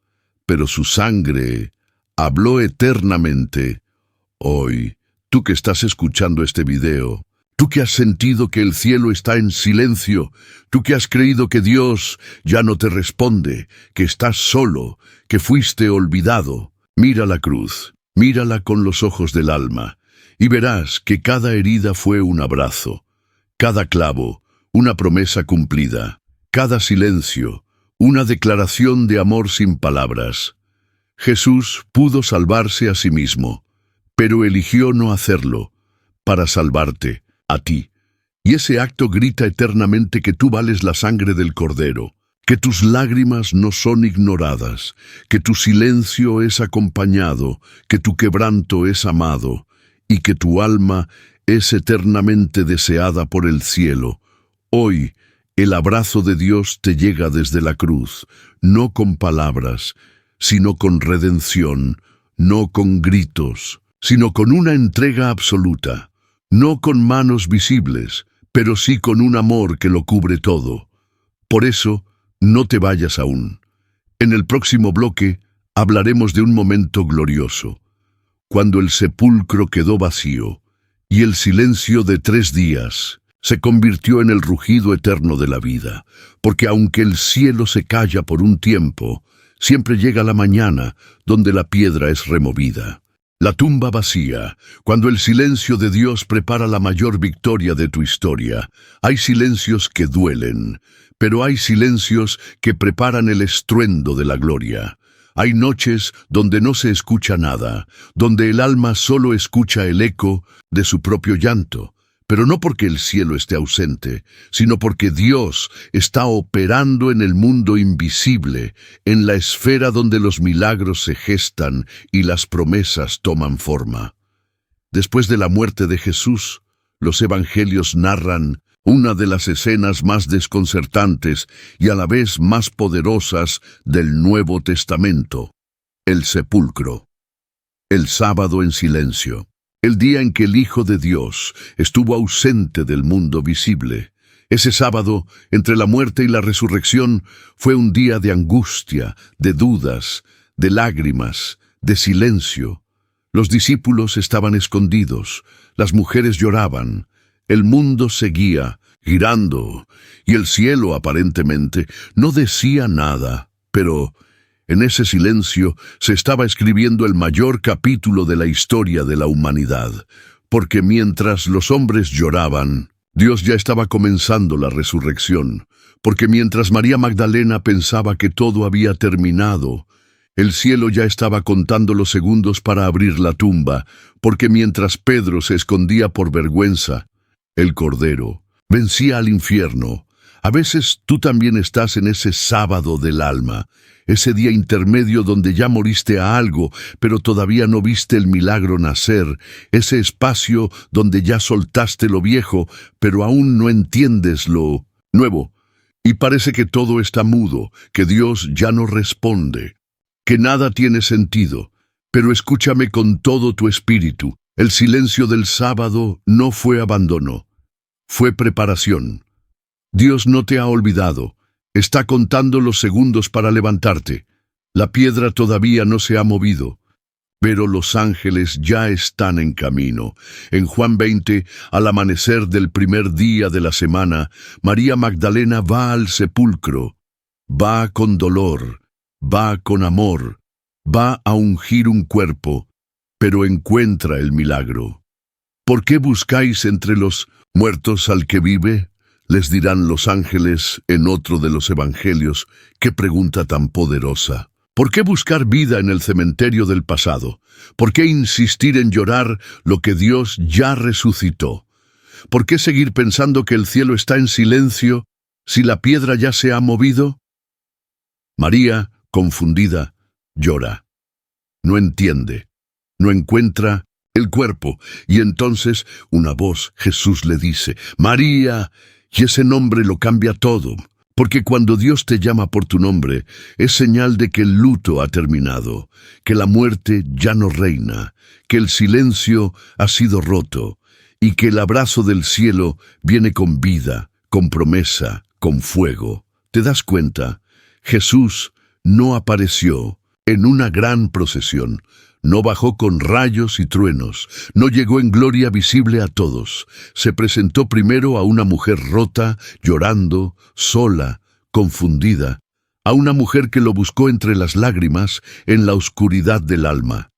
pero su sangre habló eternamente. Hoy, tú que estás escuchando este video, tú que has sentido que el cielo está en silencio, tú que has creído que Dios ya no te responde, que estás solo, que fuiste olvidado, mira la cruz, mírala con los ojos del alma, y verás que cada herida fue un abrazo, cada clavo, una promesa cumplida, cada silencio, una declaración de amor sin palabras. Jesús pudo salvarse a sí mismo, pero eligió no hacerlo, para salvarte a ti. Y ese acto grita eternamente que tú vales la sangre del Cordero, que tus lágrimas no son ignoradas, que tu silencio es acompañado, que tu quebranto es amado, y que tu alma es eternamente deseada por el cielo. Hoy, el abrazo de Dios te llega desde la cruz, no con palabras, sino con redención, no con gritos, sino con una entrega absoluta, no con manos visibles, pero sí con un amor que lo cubre todo. Por eso, no te vayas aún. En el próximo bloque hablaremos de un momento glorioso, cuando el sepulcro quedó vacío y el silencio de 3 días se convirtió en el rugido eterno de la vida, porque aunque el cielo se calla por un tiempo, siempre llega la mañana donde la piedra es removida. La tumba vacía, cuando el silencio de Dios prepara la mayor victoria de tu historia. Hay silencios que duelen, pero hay silencios que preparan el estruendo de la gloria. Hay noches donde no se escucha nada, donde el alma solo escucha el eco de su propio llanto, pero no porque el cielo esté ausente, sino porque Dios está operando en el mundo invisible, en la esfera donde los milagros se gestan y las promesas toman forma. Después de la muerte de Jesús, los evangelios narran una de las escenas más desconcertantes y a la vez más poderosas del Nuevo Testamento: el sepulcro. El sábado en silencio, el día en que el Hijo de Dios estuvo ausente del mundo visible. Ese sábado, entre la muerte y la resurrección, fue un día de angustia, de dudas, de lágrimas, de silencio. Los discípulos estaban escondidos, las mujeres lloraban, el mundo seguía girando, y el cielo aparentemente no decía nada, pero en ese silencio se estaba escribiendo el mayor capítulo de la historia de la humanidad, porque mientras los hombres lloraban, Dios ya estaba comenzando la resurrección, porque mientras María Magdalena pensaba que todo había terminado, el cielo ya estaba contando los segundos para abrir la tumba, porque mientras Pedro se escondía por vergüenza, el Cordero vencía al infierno, A veces tú también estás en ese sábado del alma, ese día intermedio donde ya moriste a algo, pero todavía no viste el milagro nacer, ese espacio donde ya soltaste lo viejo, pero aún no entiendes lo nuevo, y parece que todo está mudo, que Dios ya no responde, que nada tiene sentido. Pero escúchame con todo tu espíritu. El silencio del sábado no fue abandono, fue preparación. Dios no te ha olvidado. Está contando los segundos para levantarte. La piedra todavía no se ha movido, pero los ángeles ya están en camino. En Juan 20, al amanecer del primer día de la semana, María Magdalena va al sepulcro. Va con dolor, va con amor, va a ungir un cuerpo, pero encuentra el milagro. ¿Por qué buscáis entre los muertos al que vive? Les dirán los ángeles en otro de los evangelios. ¡Qué pregunta tan poderosa! ¿Por qué buscar vida en el cementerio del pasado? ¿Por qué insistir en llorar lo que Dios ya resucitó? ¿Por qué seguir pensando que el cielo está en silencio si la piedra ya se ha movido? María, confundida, llora. No entiende, no encuentra el cuerpo, y entonces una voz, Jesús le dice, María, y ese nombre lo cambia todo, porque cuando Dios te llama por tu nombre, es señal de que el luto ha terminado, que la muerte ya no reina, que el silencio ha sido roto, y que el abrazo del cielo viene con vida, con promesa, con fuego. ¿Te das cuenta? Jesús no apareció en una gran procesión, no bajó con rayos y truenos, no llegó en gloria visible a todos. Se presentó primero a una mujer rota, llorando, sola, confundida, a una mujer que lo buscó entre las lágrimas, en la oscuridad del alma.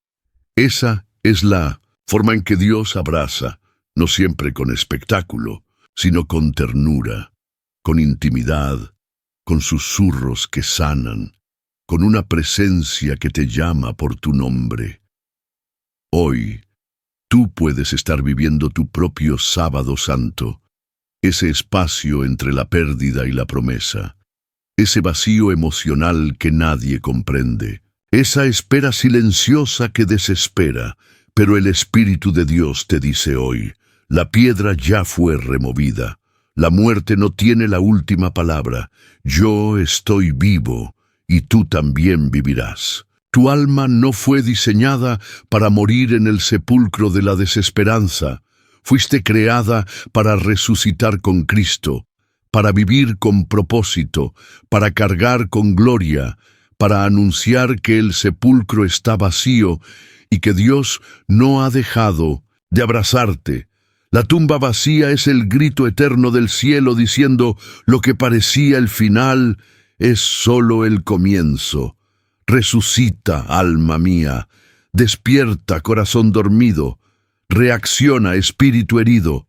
Esa es la forma en que Dios abraza, no siempre con espectáculo, sino con ternura, con intimidad, con susurros que sanan, con una presencia que te llama por tu nombre. Hoy, tú puedes estar viviendo tu propio sábado santo, ese espacio entre la pérdida y la promesa, ese vacío emocional que nadie comprende, esa espera silenciosa que desespera, pero el Espíritu de Dios te dice hoy, la piedra ya fue removida, la muerte no tiene la última palabra, yo estoy vivo, y tú también vivirás. Tu alma no fue diseñada para morir en el sepulcro de la desesperanza. Fuiste creada para resucitar con Cristo, para vivir con propósito, para cargar con gloria, para anunciar que el sepulcro está vacío y que Dios no ha dejado de abrazarte. La tumba vacía es el grito eterno del cielo diciendo lo que parecía el final es solo el comienzo. Resucita, alma mía, despierta, corazón dormido, reacciona, espíritu herido,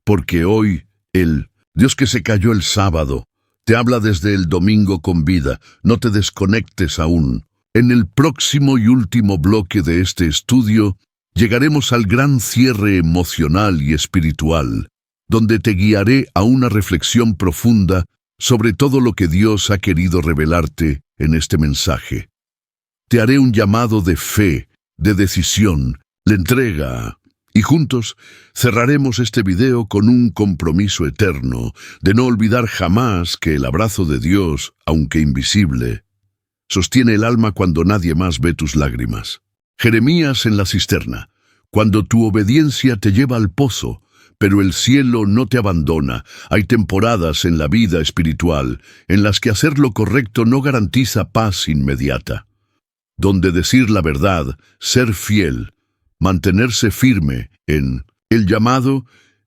porque hoy el Dios que se cayó el sábado te habla desde el domingo con vida. No te desconectes aún. En el próximo y último bloque de este estudio, llegaremos al gran cierre emocional y espiritual, donde te guiaré a una reflexión profunda sobre todo lo que Dios ha querido revelarte en este mensaje. Te haré un llamado de fe, de decisión, de entrega, y juntos cerraremos este video con un compromiso eterno de no olvidar jamás que el abrazo de Dios, aunque invisible, sostiene el alma cuando nadie más ve tus lágrimas. Jeremías en la cisterna, cuando tu obediencia te lleva al pozo, pero el cielo no te abandona. Hay temporadas en la vida espiritual en las que hacer lo correcto no garantiza paz inmediata, donde decir la verdad, ser fiel, mantenerse firme en el llamado,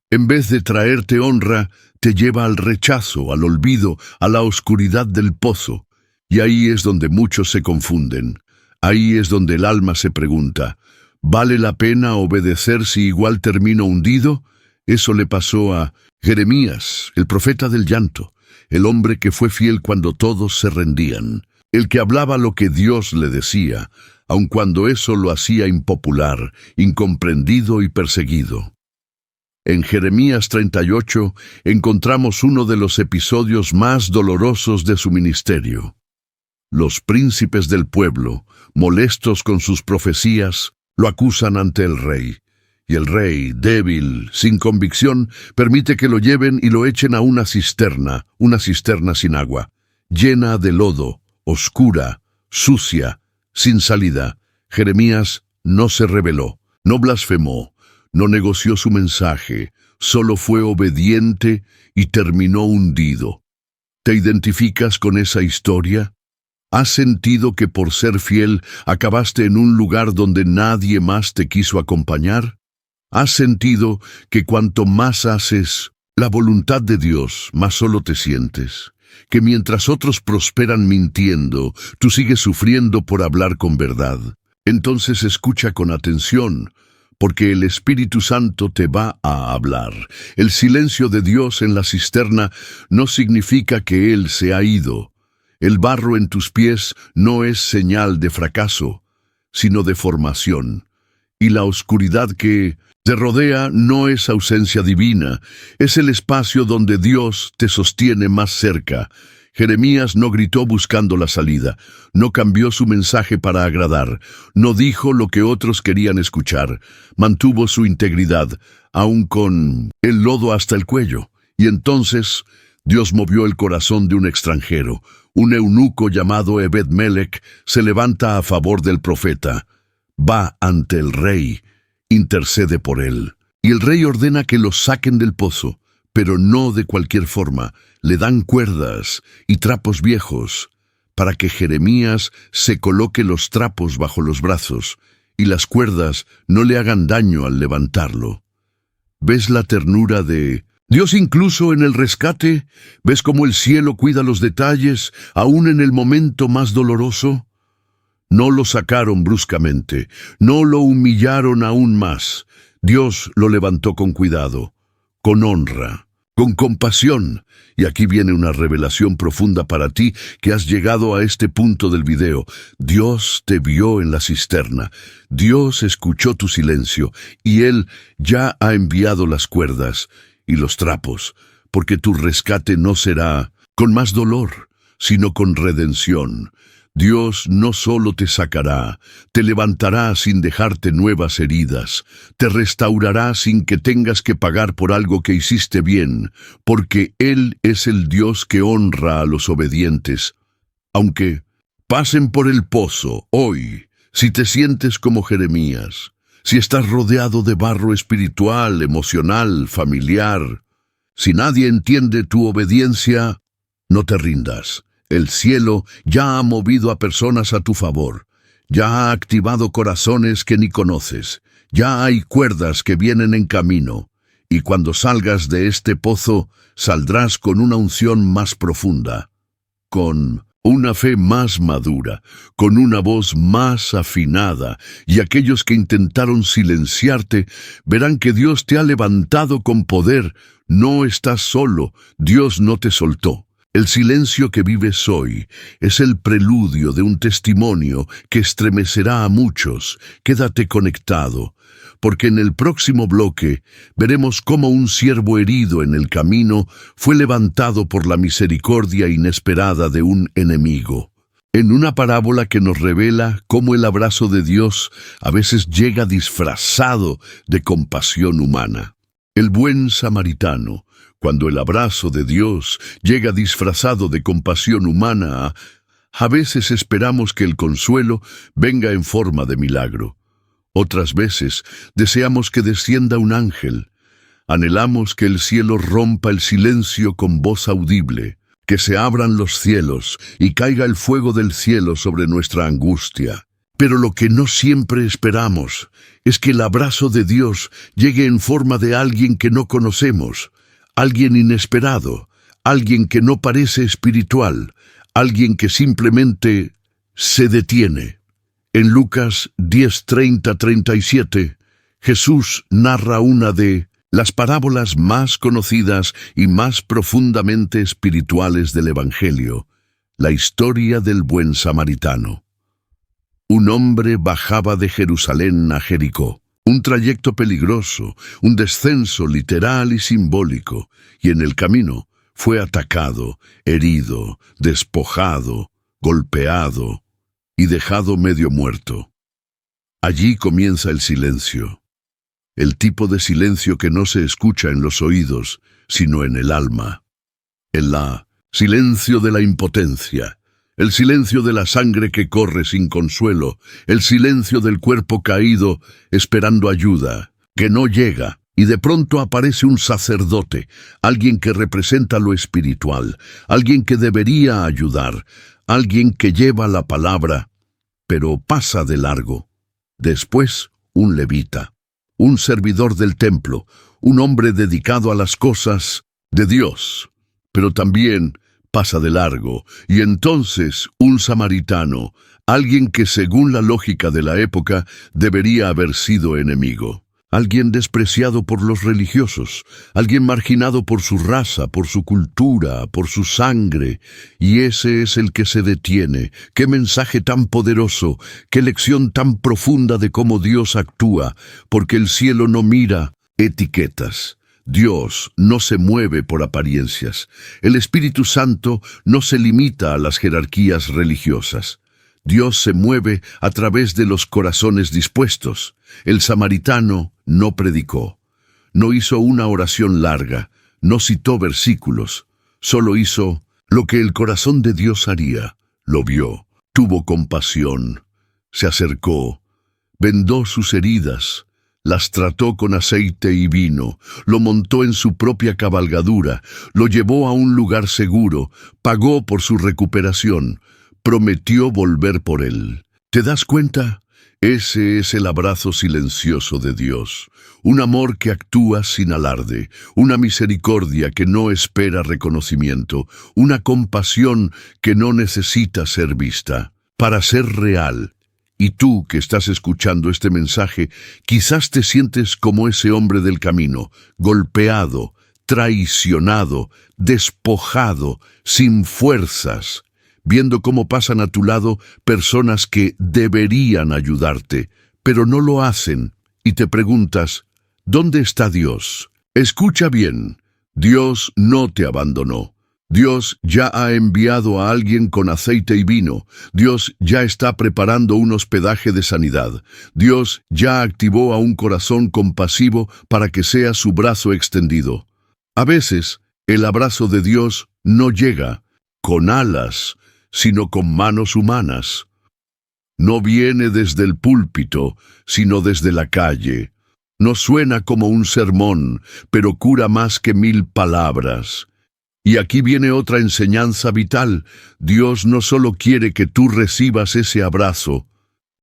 en vez de traerte honra, te lleva al rechazo, al olvido, a la oscuridad del pozo. Y ahí es donde muchos se confunden. Ahí es donde el alma se pregunta, ¿vale la pena obedecer si igual termino hundido? Eso le pasó a Jeremías, el profeta del llanto, el hombre que fue fiel cuando todos se rendían, el que hablaba lo que Dios le decía, aun cuando eso lo hacía impopular, incomprendido y perseguido. En Jeremías 38 encontramos uno de los episodios más dolorosos de su ministerio. Los príncipes del pueblo, molestos con sus profecías, lo acusan ante el rey. Y el rey, débil, sin convicción, permite que lo lleven y lo echen a una cisterna sin agua, llena de lodo, oscura, sucia, sin salida. Jeremías no se rebeló, no blasfemó, no negoció su mensaje, solo fue obediente y terminó hundido. ¿Te identificas con esa historia? ¿Has sentido que por ser fiel acabaste en un lugar donde nadie más te quiso acompañar? ¿Has sentido que cuanto más haces la voluntad de Dios, más solo te sientes? Que mientras otros prosperan mintiendo, tú sigues sufriendo por hablar con verdad. Entonces escucha con atención, porque el Espíritu Santo te va a hablar. El silencio de Dios en la cisterna no significa que Él se ha ido. El barro en tus pies no es señal de fracaso, sino de formación. Y la oscuridad que te rodea no es ausencia divina, es el espacio donde Dios te sostiene más cerca. Jeremías no gritó buscando la salida, no cambió su mensaje para agradar, no dijo lo que otros querían escuchar, mantuvo su integridad, aun con el lodo hasta el cuello. Y entonces Dios movió el corazón de un extranjero. Un eunuco llamado Ebed-Melech se levanta a favor del profeta. Va ante el rey, intercede por él. Y el rey ordena que lo saquen del pozo, pero no de cualquier forma. Le dan cuerdas y trapos viejos para que Jeremías se coloque los trapos bajo los brazos y las cuerdas no le hagan daño al levantarlo. ¿Ves la ternura de Dios incluso en el rescate? ¿Ves cómo el cielo cuida los detalles, aún en el momento más doloroso? No lo sacaron bruscamente, no lo humillaron aún más. Dios lo levantó con cuidado, con honra, con compasión. Y aquí viene una revelación profunda para ti que has llegado a este punto del video. Dios te vio en la cisterna, Dios escuchó tu silencio y Él ya ha enviado las cuerdas y los trapos, porque tu rescate no será con más dolor, sino con redención. Dios no solo te sacará, te levantará sin dejarte nuevas heridas, te restaurará sin que tengas que pagar por algo que hiciste bien, porque Él es el Dios que honra a los obedientes. Aunque pasen por el pozo hoy, si te sientes como Jeremías, si estás rodeado de barro espiritual, emocional, familiar, si nadie entiende tu obediencia, no te rindas. El cielo ya ha movido a personas a tu favor, ya ha activado corazones que ni conoces, ya hay cuerdas que vienen en camino, y cuando salgas de este pozo, saldrás con una unción más profunda, con una fe más madura, con una voz más afinada, y aquellos que intentaron silenciarte verán que Dios te ha levantado con poder. No estás solo, Dios no te soltó. El silencio que vives hoy es el preludio de un testimonio que estremecerá a muchos. Quédate conectado, porque en el próximo bloque veremos cómo un siervo herido en el camino fue levantado por la misericordia inesperada de un enemigo. En una parábola que nos revela cómo el abrazo de Dios a veces llega disfrazado de compasión humana. El buen samaritano, cuando el abrazo de Dios llega disfrazado de compasión humana, a veces esperamos que el consuelo venga en forma de milagro. Otras veces deseamos que descienda un ángel. Anhelamos que el cielo rompa el silencio con voz audible, que se abran los cielos y caiga el fuego del cielo sobre nuestra angustia. Pero lo que no siempre esperamos es que el abrazo de Dios llegue en forma de alguien que no conocemos, alguien inesperado, alguien que no parece espiritual, alguien que simplemente se detiene. En Lucas 10:30-37, Jesús narra una de las parábolas más conocidas y más profundamente espirituales del Evangelio, la historia del buen samaritano. Un hombre bajaba de Jerusalén a Jericó. Un trayecto peligroso, un descenso literal y simbólico, y en el camino fue atacado, herido, despojado, golpeado y dejado medio muerto. Allí comienza el silencio, el tipo de silencio que no se escucha en los oídos, sino en el alma. El silencio de la impotencia, el silencio de la sangre que corre sin consuelo, el silencio del cuerpo caído esperando ayuda, que no llega, y de pronto aparece un sacerdote, alguien que representa lo espiritual, alguien que debería ayudar, alguien que lleva la palabra, pero pasa de largo. Después, un levita, un servidor del templo, un hombre dedicado a las cosas de Dios, pero también pasa de largo, y entonces un samaritano, alguien que según la lógica de la época debería haber sido enemigo, alguien despreciado por los religiosos, alguien marginado por su raza, por su cultura, por su sangre, y ese es el que se detiene. ¡Qué mensaje tan poderoso! ¡Qué lección tan profunda de cómo Dios actúa! Porque el cielo no mira etiquetas. Dios no se mueve por apariencias. El Espíritu Santo no se limita a las jerarquías religiosas. Dios se mueve a través de los corazones dispuestos. El samaritano no predicó, no hizo una oración larga, no citó versículos, solo hizo lo que el corazón de Dios haría. Lo vio, tuvo compasión, se acercó, vendó sus heridas, las trató con aceite y vino, lo montó en su propia cabalgadura, lo llevó a un lugar seguro, pagó por su recuperación, prometió volver por él. ¿Te das cuenta? Ese es el abrazo silencioso de Dios, un amor que actúa sin alarde, una misericordia que no espera reconocimiento, una compasión que no necesita ser vista. Para ser real, y tú que estás escuchando este mensaje, quizás te sientes como ese hombre del camino, golpeado, traicionado, despojado, sin fuerzas, viendo cómo pasan a tu lado personas que deberían ayudarte, pero no lo hacen, y te preguntas, ¿dónde está Dios? Escucha bien, Dios no te abandonó. Dios ya ha enviado a alguien con aceite y vino. Dios ya está preparando un hospedaje de sanidad. Dios ya activó a un corazón compasivo para que sea su brazo extendido. A veces, el abrazo de Dios no llega con alas, sino con manos humanas. No viene desde el púlpito, sino desde la calle. No suena como un sermón, pero cura más que 1000 palabras. Y aquí viene otra enseñanza vital. Dios no solo quiere que tú recibas ese abrazo,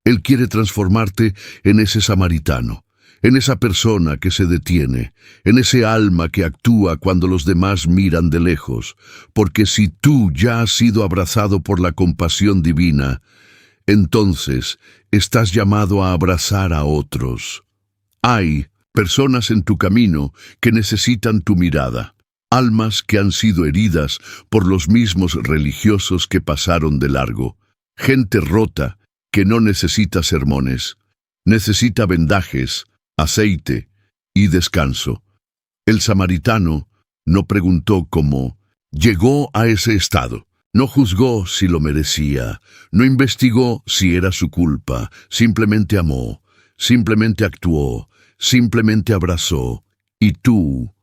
Él quiere transformarte en ese samaritano, en esa persona que se detiene, en ese alma que actúa cuando los demás miran de lejos, porque si tú ya has sido abrazado por la compasión divina, entonces estás llamado a abrazar a otros. Hay personas en tu camino que necesitan tu mirada, almas que han sido heridas por los mismos religiosos que pasaron de largo, gente rota que no necesita sermones, necesita vendajes, aceite y descanso. El samaritano no preguntó cómo llegó a ese estado, no juzgó si lo merecía, no investigó si era su culpa, simplemente amó, simplemente actuó, simplemente abrazó. Y tú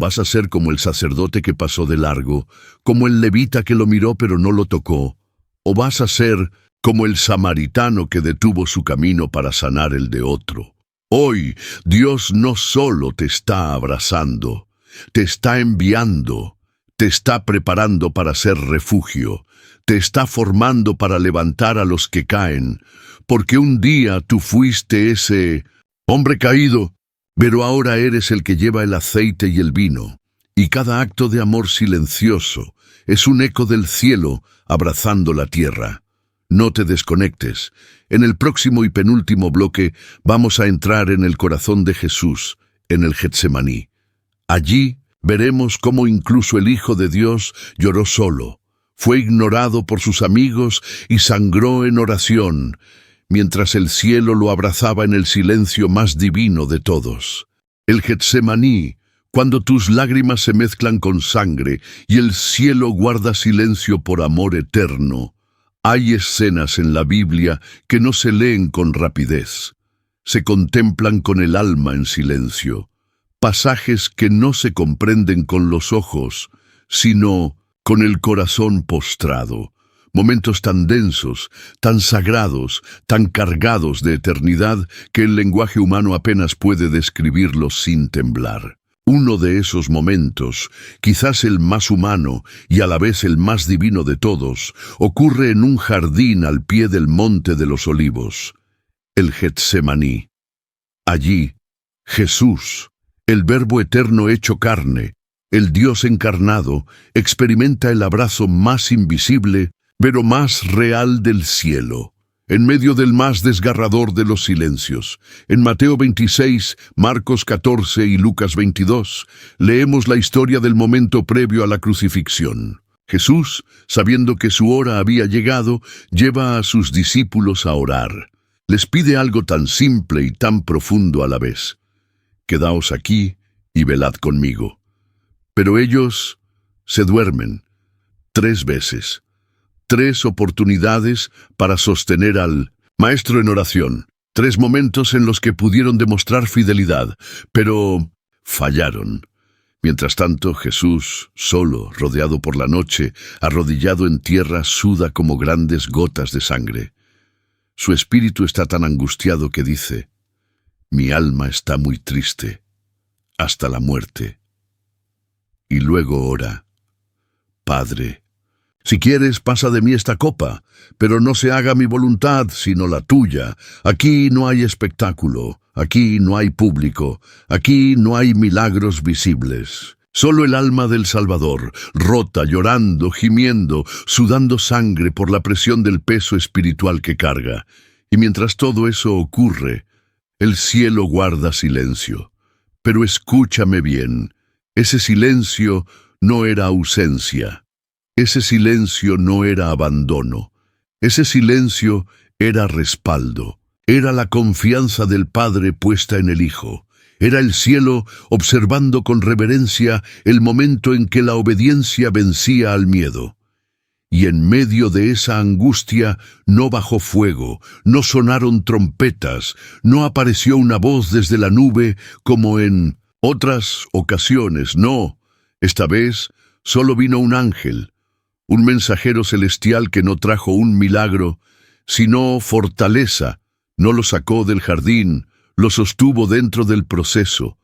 vas a ser como el sacerdote que pasó de largo, como el levita que lo miró pero no lo tocó, o vas a ser como el samaritano que detuvo su camino para sanar el de otro. Hoy, Dios no solo te está abrazando, te está enviando, te está preparando para ser refugio, te está formando para levantar a los que caen, porque un día tú fuiste ese hombre caído, pero ahora eres el que lleva el aceite y el vino, y cada acto de amor silencioso es un eco del cielo abrazando la tierra. No te desconectes. En el próximo y penúltimo bloque vamos a entrar en el corazón de Jesús, en el Getsemaní. Allí veremos cómo incluso el Hijo de Dios lloró solo, fue ignorado por sus amigos y sangró en oración, mientras el cielo lo abrazaba en el silencio más divino de todos. El Getsemaní, cuando tus lágrimas se mezclan con sangre y el cielo guarda silencio por amor eterno. Hay escenas en la Biblia que no se leen con rapidez, se contemplan con el alma en silencio. Pasajes que no se comprenden con los ojos, sino con el corazón postrado. Momentos tan densos, tan sagrados, tan cargados de eternidad que el lenguaje humano apenas puede describirlos sin temblar. Uno de esos momentos, quizás el más humano y a la vez el más divino de todos, ocurre en un jardín al pie del Monte de los Olivos, el Getsemaní. Allí, Jesús, el Verbo eterno hecho carne, el Dios encarnado, experimenta el abrazo más invisible, pero más real del cielo, en medio del más desgarrador de los silencios. En Mateo 26, Marcos 14 y Lucas 22, leemos la historia del momento previo a la crucifixión. Jesús, sabiendo que su hora había llegado, lleva a sus discípulos a orar. Les pide algo tan simple y tan profundo a la vez: quedaos aquí y velad conmigo. Pero ellos se duermen 3 veces. 3 oportunidades para sostener al Maestro en oración. 3 momentos en los que pudieron demostrar fidelidad, pero fallaron. Mientras tanto, Jesús, solo, rodeado por la noche, arrodillado en tierra, suda como grandes gotas de sangre. Su espíritu está tan angustiado que dice: mi alma está muy triste, hasta la muerte. Y luego ora: Padre, si quieres, pasa de mí esta copa, pero no se haga mi voluntad, sino la tuya. Aquí no hay espectáculo, aquí no hay público, aquí no hay milagros visibles. Solo el alma del Salvador, rota, llorando, gimiendo, sudando sangre por la presión del peso espiritual que carga. Y mientras todo eso ocurre, el cielo guarda silencio. Pero escúchame bien, ese silencio no era ausencia. Ese silencio no era abandono, ese silencio era respaldo, era la confianza del Padre puesta en el Hijo, era el cielo observando con reverencia el momento en que la obediencia vencía al miedo. Y en medio de esa angustia no bajó fuego, no sonaron trompetas, no apareció una voz desde la nube como en otras ocasiones, no, esta vez solo vino un ángel, un mensajero celestial que no trajo un milagro, sino fortaleza. No lo sacó del jardín, lo sostuvo dentro del proceso,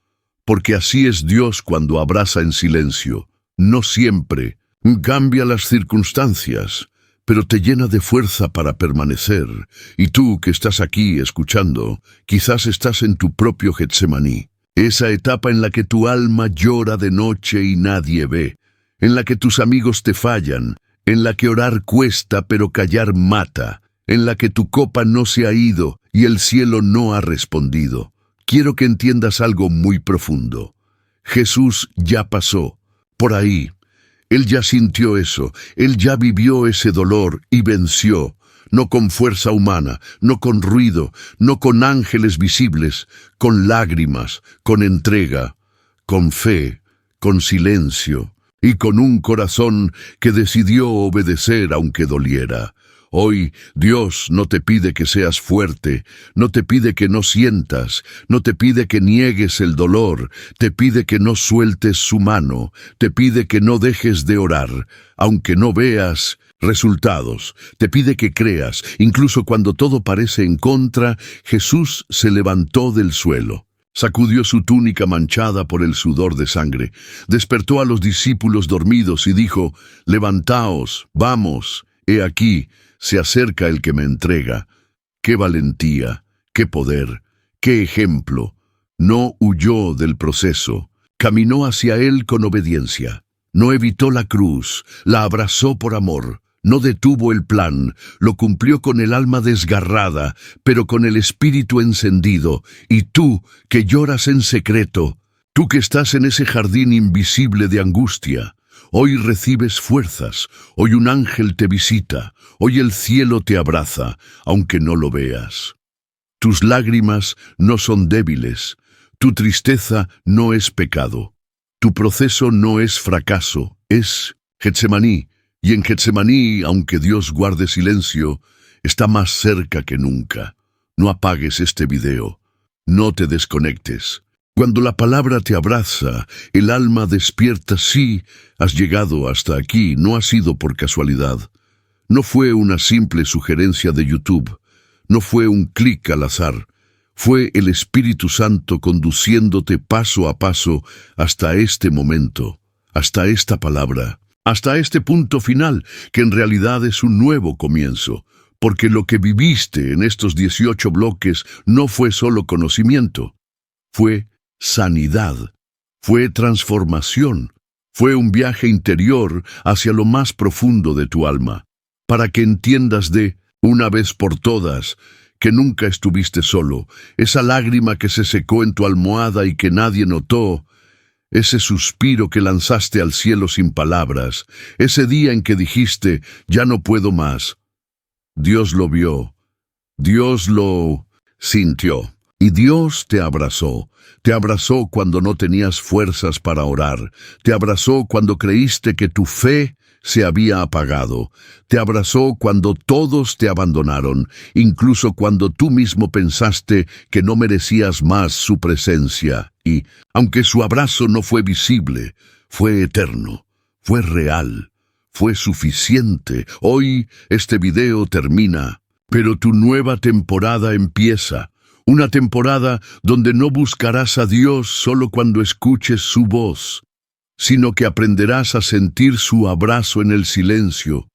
porque así es Dios cuando abraza en silencio. No siempre cambia las circunstancias, pero te llena de fuerza para permanecer. Y tú que estás aquí escuchando, quizás estás en tu propio Getsemaní, esa etapa en la que tu alma llora de noche y nadie ve, en la que tus amigos te fallan, en la que orar cuesta pero callar mata, en la que tu copa no se ha ido y el cielo no ha respondido. Quiero que entiendas algo muy profundo. Jesús ya pasó por ahí. Él ya sintió eso, Él ya vivió ese dolor y venció, no con fuerza humana, no con ruido, no con ángeles visibles, con lágrimas, con entrega, con fe, con silencio y con un corazón que decidió obedecer aunque doliera. Hoy Dios no te pide que seas fuerte, no te pide que no sientas, no te pide que niegues el dolor, te pide que no sueltes su mano, te pide que no dejes de orar, aunque no veas resultados, te pide que creas, incluso cuando todo parece en contra. Jesús se levantó del suelo. Sacudió su túnica manchada por el sudor de sangre, despertó a los discípulos dormidos y dijo: «Levantaos, vamos, he aquí, se acerca el que me entrega». ¡Qué valentía, qué poder, qué ejemplo! No huyó del proceso, caminó hacia él con obediencia. No evitó la cruz, la abrazó por amor. No detuvo el plan, lo cumplió con el alma desgarrada, pero con el espíritu encendido. Y tú, que lloras en secreto, tú que estás en ese jardín invisible de angustia, Hoy recibes fuerzas, hoy un ángel te visita, hoy el cielo te abraza, aunque no lo veas. Tus lágrimas no son débiles, tu tristeza no es pecado, tu proceso no es fracaso, es Getsemaní, y en Getsemaní, aunque Dios guarde silencio, está más cerca que nunca. No apagues este video, no te desconectes. Cuando la palabra te abraza, el alma despierta. Sí, has llegado hasta aquí, no ha sido por casualidad. No fue una simple sugerencia de YouTube, no fue un clic al azar. Fue el Espíritu Santo conduciéndote paso a paso hasta este momento, hasta esta palabra, hasta este punto final, que en realidad es un nuevo comienzo, porque lo que viviste en estos 18 bloques no fue solo conocimiento, fue sanidad, fue transformación, fue un viaje interior hacia lo más profundo de tu alma, para que entiendas una vez por todas, que nunca estuviste solo, esa lágrima que se secó en tu almohada y que nadie notó, ese suspiro que lanzaste al cielo sin palabras, ese día en que dijiste, ya no puedo más. Dios lo vio, Dios lo sintió, y Dios te abrazó cuando no tenías fuerzas para orar, te abrazó cuando creíste que tu fe se había apagado, te abrazó cuando todos te abandonaron, incluso cuando tú mismo pensaste que no merecías más su presencia, y, aunque su abrazo no fue visible, fue eterno, fue real, fue suficiente. Hoy este video termina, pero tu nueva temporada empieza, una temporada donde no buscarás a Dios solo cuando escuches su voz, sino que aprenderás a sentir su abrazo en el silencio.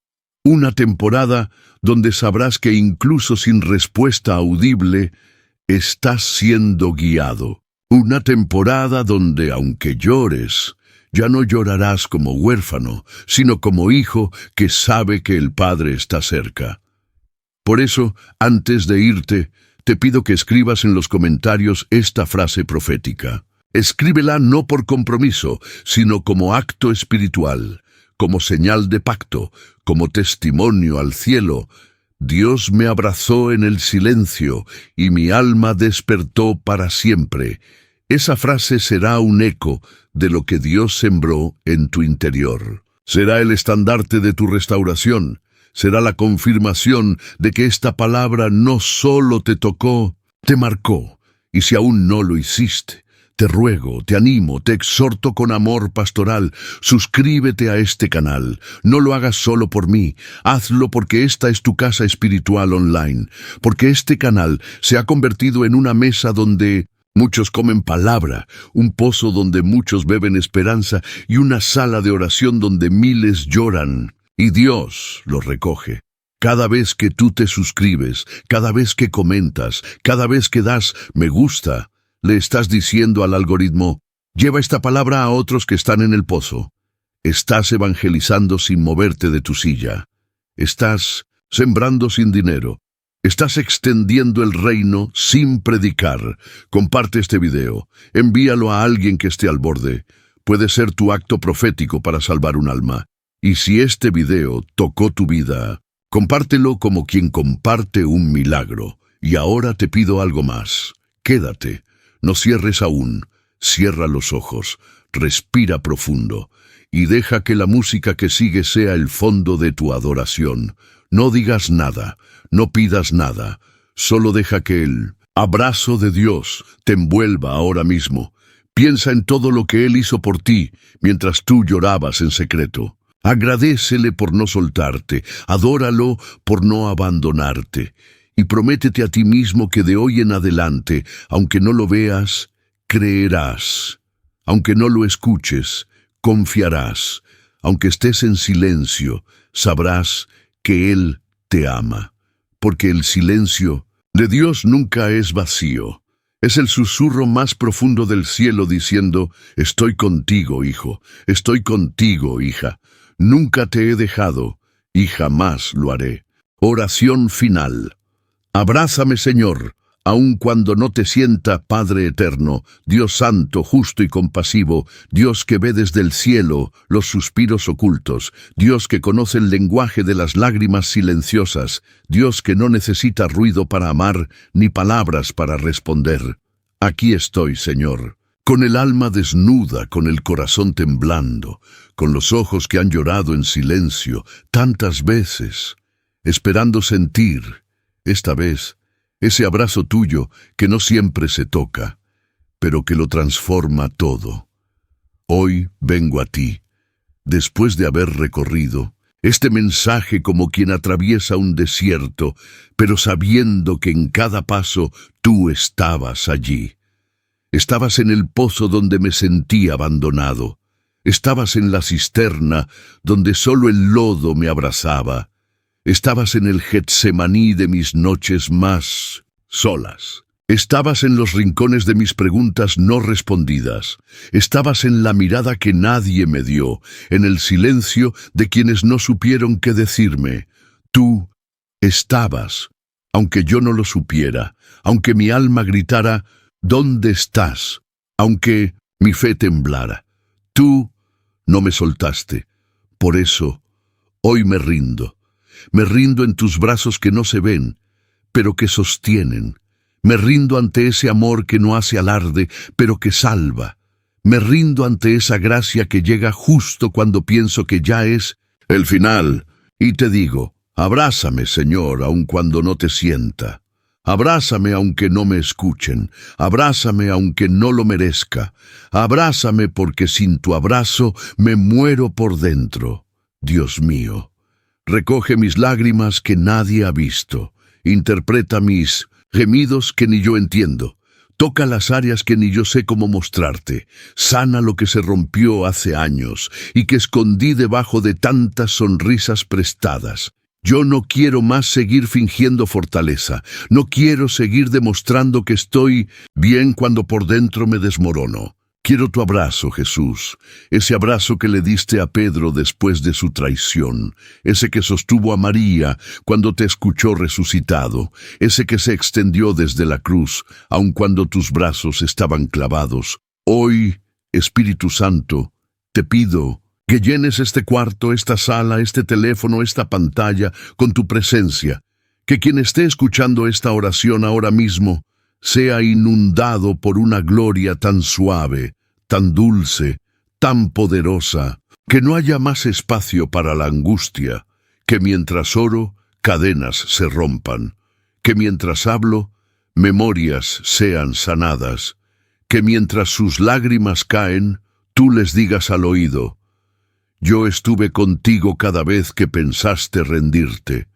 Una temporada donde sabrás que incluso sin respuesta audible, estás siendo guiado. Una temporada donde, aunque llores, ya no llorarás como huérfano, sino como hijo que sabe que el Padre está cerca. Por eso, antes de irte, te pido que escribas en los comentarios esta frase profética. Escríbela no por compromiso, sino como acto espiritual, como señal de pacto, como testimonio al cielo. Dios me abrazó en el silencio y mi alma despertó para siempre. Esa frase será un eco de lo que Dios sembró en tu interior. Será el estandarte de tu restauración. Será la confirmación de que esta palabra no solo te tocó, te marcó. Y si aún no lo hiciste, te ruego, te animo, te exhorto con amor pastoral, suscríbete a este canal. No lo hagas solo por mí, hazlo porque esta es tu casa espiritual online, porque este canal se ha convertido en una mesa donde muchos comen palabra, un pozo donde muchos beben esperanza y una sala de oración donde miles lloran, y Dios los recoge. Cada vez que tú te suscribes, cada vez que comentas, cada vez que das me gusta, le estás diciendo al algoritmo, lleva esta palabra a otros que están en el pozo. Estás evangelizando sin moverte de tu silla. Estás sembrando sin dinero. Estás extendiendo el reino sin predicar. Comparte este video. Envíalo a alguien que esté al borde. Puede ser tu acto profético para salvar un alma. Y si este video tocó tu vida, compártelo como quien comparte un milagro. Y ahora te pido algo más. Quédate. No cierres aún, cierra los ojos, respira profundo y deja que la música que sigue sea el fondo de tu adoración. No digas nada, no pidas nada, solo deja que el abrazo de Dios te envuelva ahora mismo. Piensa en todo lo que Él hizo por ti mientras tú llorabas en secreto. Agradécele por no soltarte, adóralo por no abandonarte. Y prométete a ti mismo que de hoy en adelante, aunque no lo veas, creerás. Aunque no lo escuches, confiarás. Aunque estés en silencio, sabrás que Él te ama. Porque el silencio de Dios nunca es vacío. Es el susurro más profundo del cielo diciendo, estoy contigo, hijo, estoy contigo, hija. Nunca te he dejado y jamás lo haré. Oración final. Abrázame, Señor, aun cuando no te sienta, Padre eterno, Dios santo, justo y compasivo, Dios que ve desde el cielo los suspiros ocultos, Dios que conoce el lenguaje de las lágrimas silenciosas, Dios que no necesita ruido para amar, ni palabras para responder. Aquí estoy, Señor, con el alma desnuda, con el corazón temblando, con los ojos que han llorado en silencio tantas veces, esperando sentir, esta vez, ese abrazo tuyo que no siempre se toca, pero que lo transforma todo. Hoy vengo a ti, después de haber recorrido este mensaje como quien atraviesa un desierto, pero sabiendo que en cada paso tú estabas allí. Estabas en el pozo donde me sentí abandonado. Estabas en la cisterna donde solo el lodo me abrazaba. Estabas en el Getsemaní de mis noches más solas. Estabas en los rincones de mis preguntas no respondidas. Estabas en la mirada que nadie me dio, en el silencio de quienes no supieron qué decirme. Tú estabas, aunque yo no lo supiera, aunque mi alma gritara, ¿dónde estás? Aunque mi fe temblara. Tú no me soltaste. Por eso, hoy me rindo. Me rindo en tus brazos que no se ven, pero que sostienen. Me rindo ante ese amor que no hace alarde, pero que salva. Me rindo ante esa gracia que llega justo cuando pienso que ya es el final. Y te digo, abrázame, Señor, aun cuando no te sienta. Abrázame aunque no me escuchen. Abrázame aunque no lo merezca. Abrázame porque sin tu abrazo me muero por dentro. Dios mío. Recoge mis lágrimas que nadie ha visto. Interpreta mis gemidos que ni yo entiendo. Toca las áreas que ni yo sé cómo mostrarte. Sana lo que se rompió hace años y que escondí debajo de tantas sonrisas prestadas. Yo no quiero más seguir fingiendo fortaleza. No quiero seguir demostrando que estoy bien cuando por dentro me desmorono. Quiero tu abrazo, Jesús, ese abrazo que le diste a Pedro después de su traición, ese que sostuvo a María cuando te escuchó resucitado, ese que se extendió desde la cruz, aun cuando tus brazos estaban clavados. Hoy, Espíritu Santo, te pido que llenes este cuarto, esta sala, este teléfono, esta pantalla con tu presencia, que quien esté escuchando esta oración ahora mismo sea inundado por una gloria tan suave, tan dulce, tan poderosa, que no haya más espacio para la angustia, que mientras oro, cadenas se rompan, que mientras hablo, memorias sean sanadas, que mientras sus lágrimas caen, tú les digas al oído, yo estuve contigo cada vez que pensaste rendirte.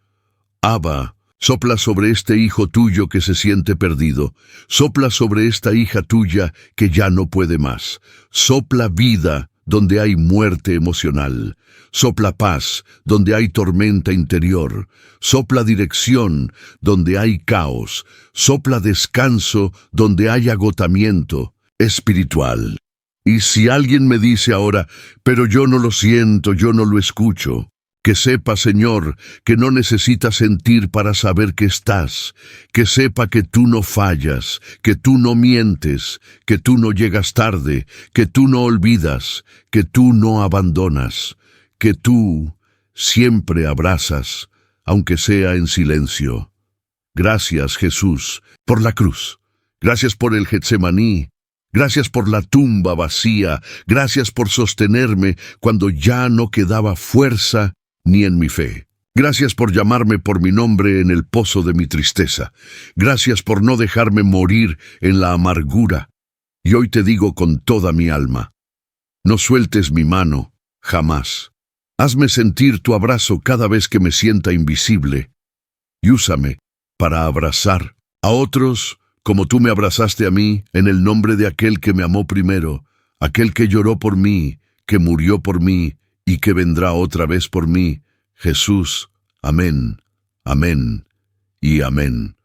Abba, sopla sobre este hijo tuyo que se siente perdido. Sopla sobre esta hija tuya que ya no puede más. Sopla vida donde hay muerte emocional. Sopla paz donde hay tormenta interior. Sopla dirección donde hay caos. Sopla descanso donde hay agotamiento espiritual. Y si alguien me dice ahora, pero yo no lo siento, yo no lo escucho, que sepa, Señor, que no necesita sentir para saber que estás, que sepa que tú no fallas, que tú no mientes, que tú no llegas tarde, que tú no olvidas, que tú no abandonas, que tú siempre abrazas, aunque sea en silencio. Gracias, Jesús, por la cruz. Gracias por el Getsemaní. Gracias por la tumba vacía. Gracias por sostenerme cuando ya no quedaba fuerza ni en mi fe. Gracias por llamarme por mi nombre en el pozo de mi tristeza. Gracias por no dejarme morir en la amargura. Y hoy te digo con toda mi alma, no sueltes mi mano, jamás. Hazme sentir tu abrazo cada vez que me sienta invisible. Y úsame para abrazar a otros como tú me abrazaste a mí en el nombre de aquel que me amó primero, aquel que lloró por mí, que murió por mí, y que vendrá otra vez por mí, Jesús. Amén, amén y amén.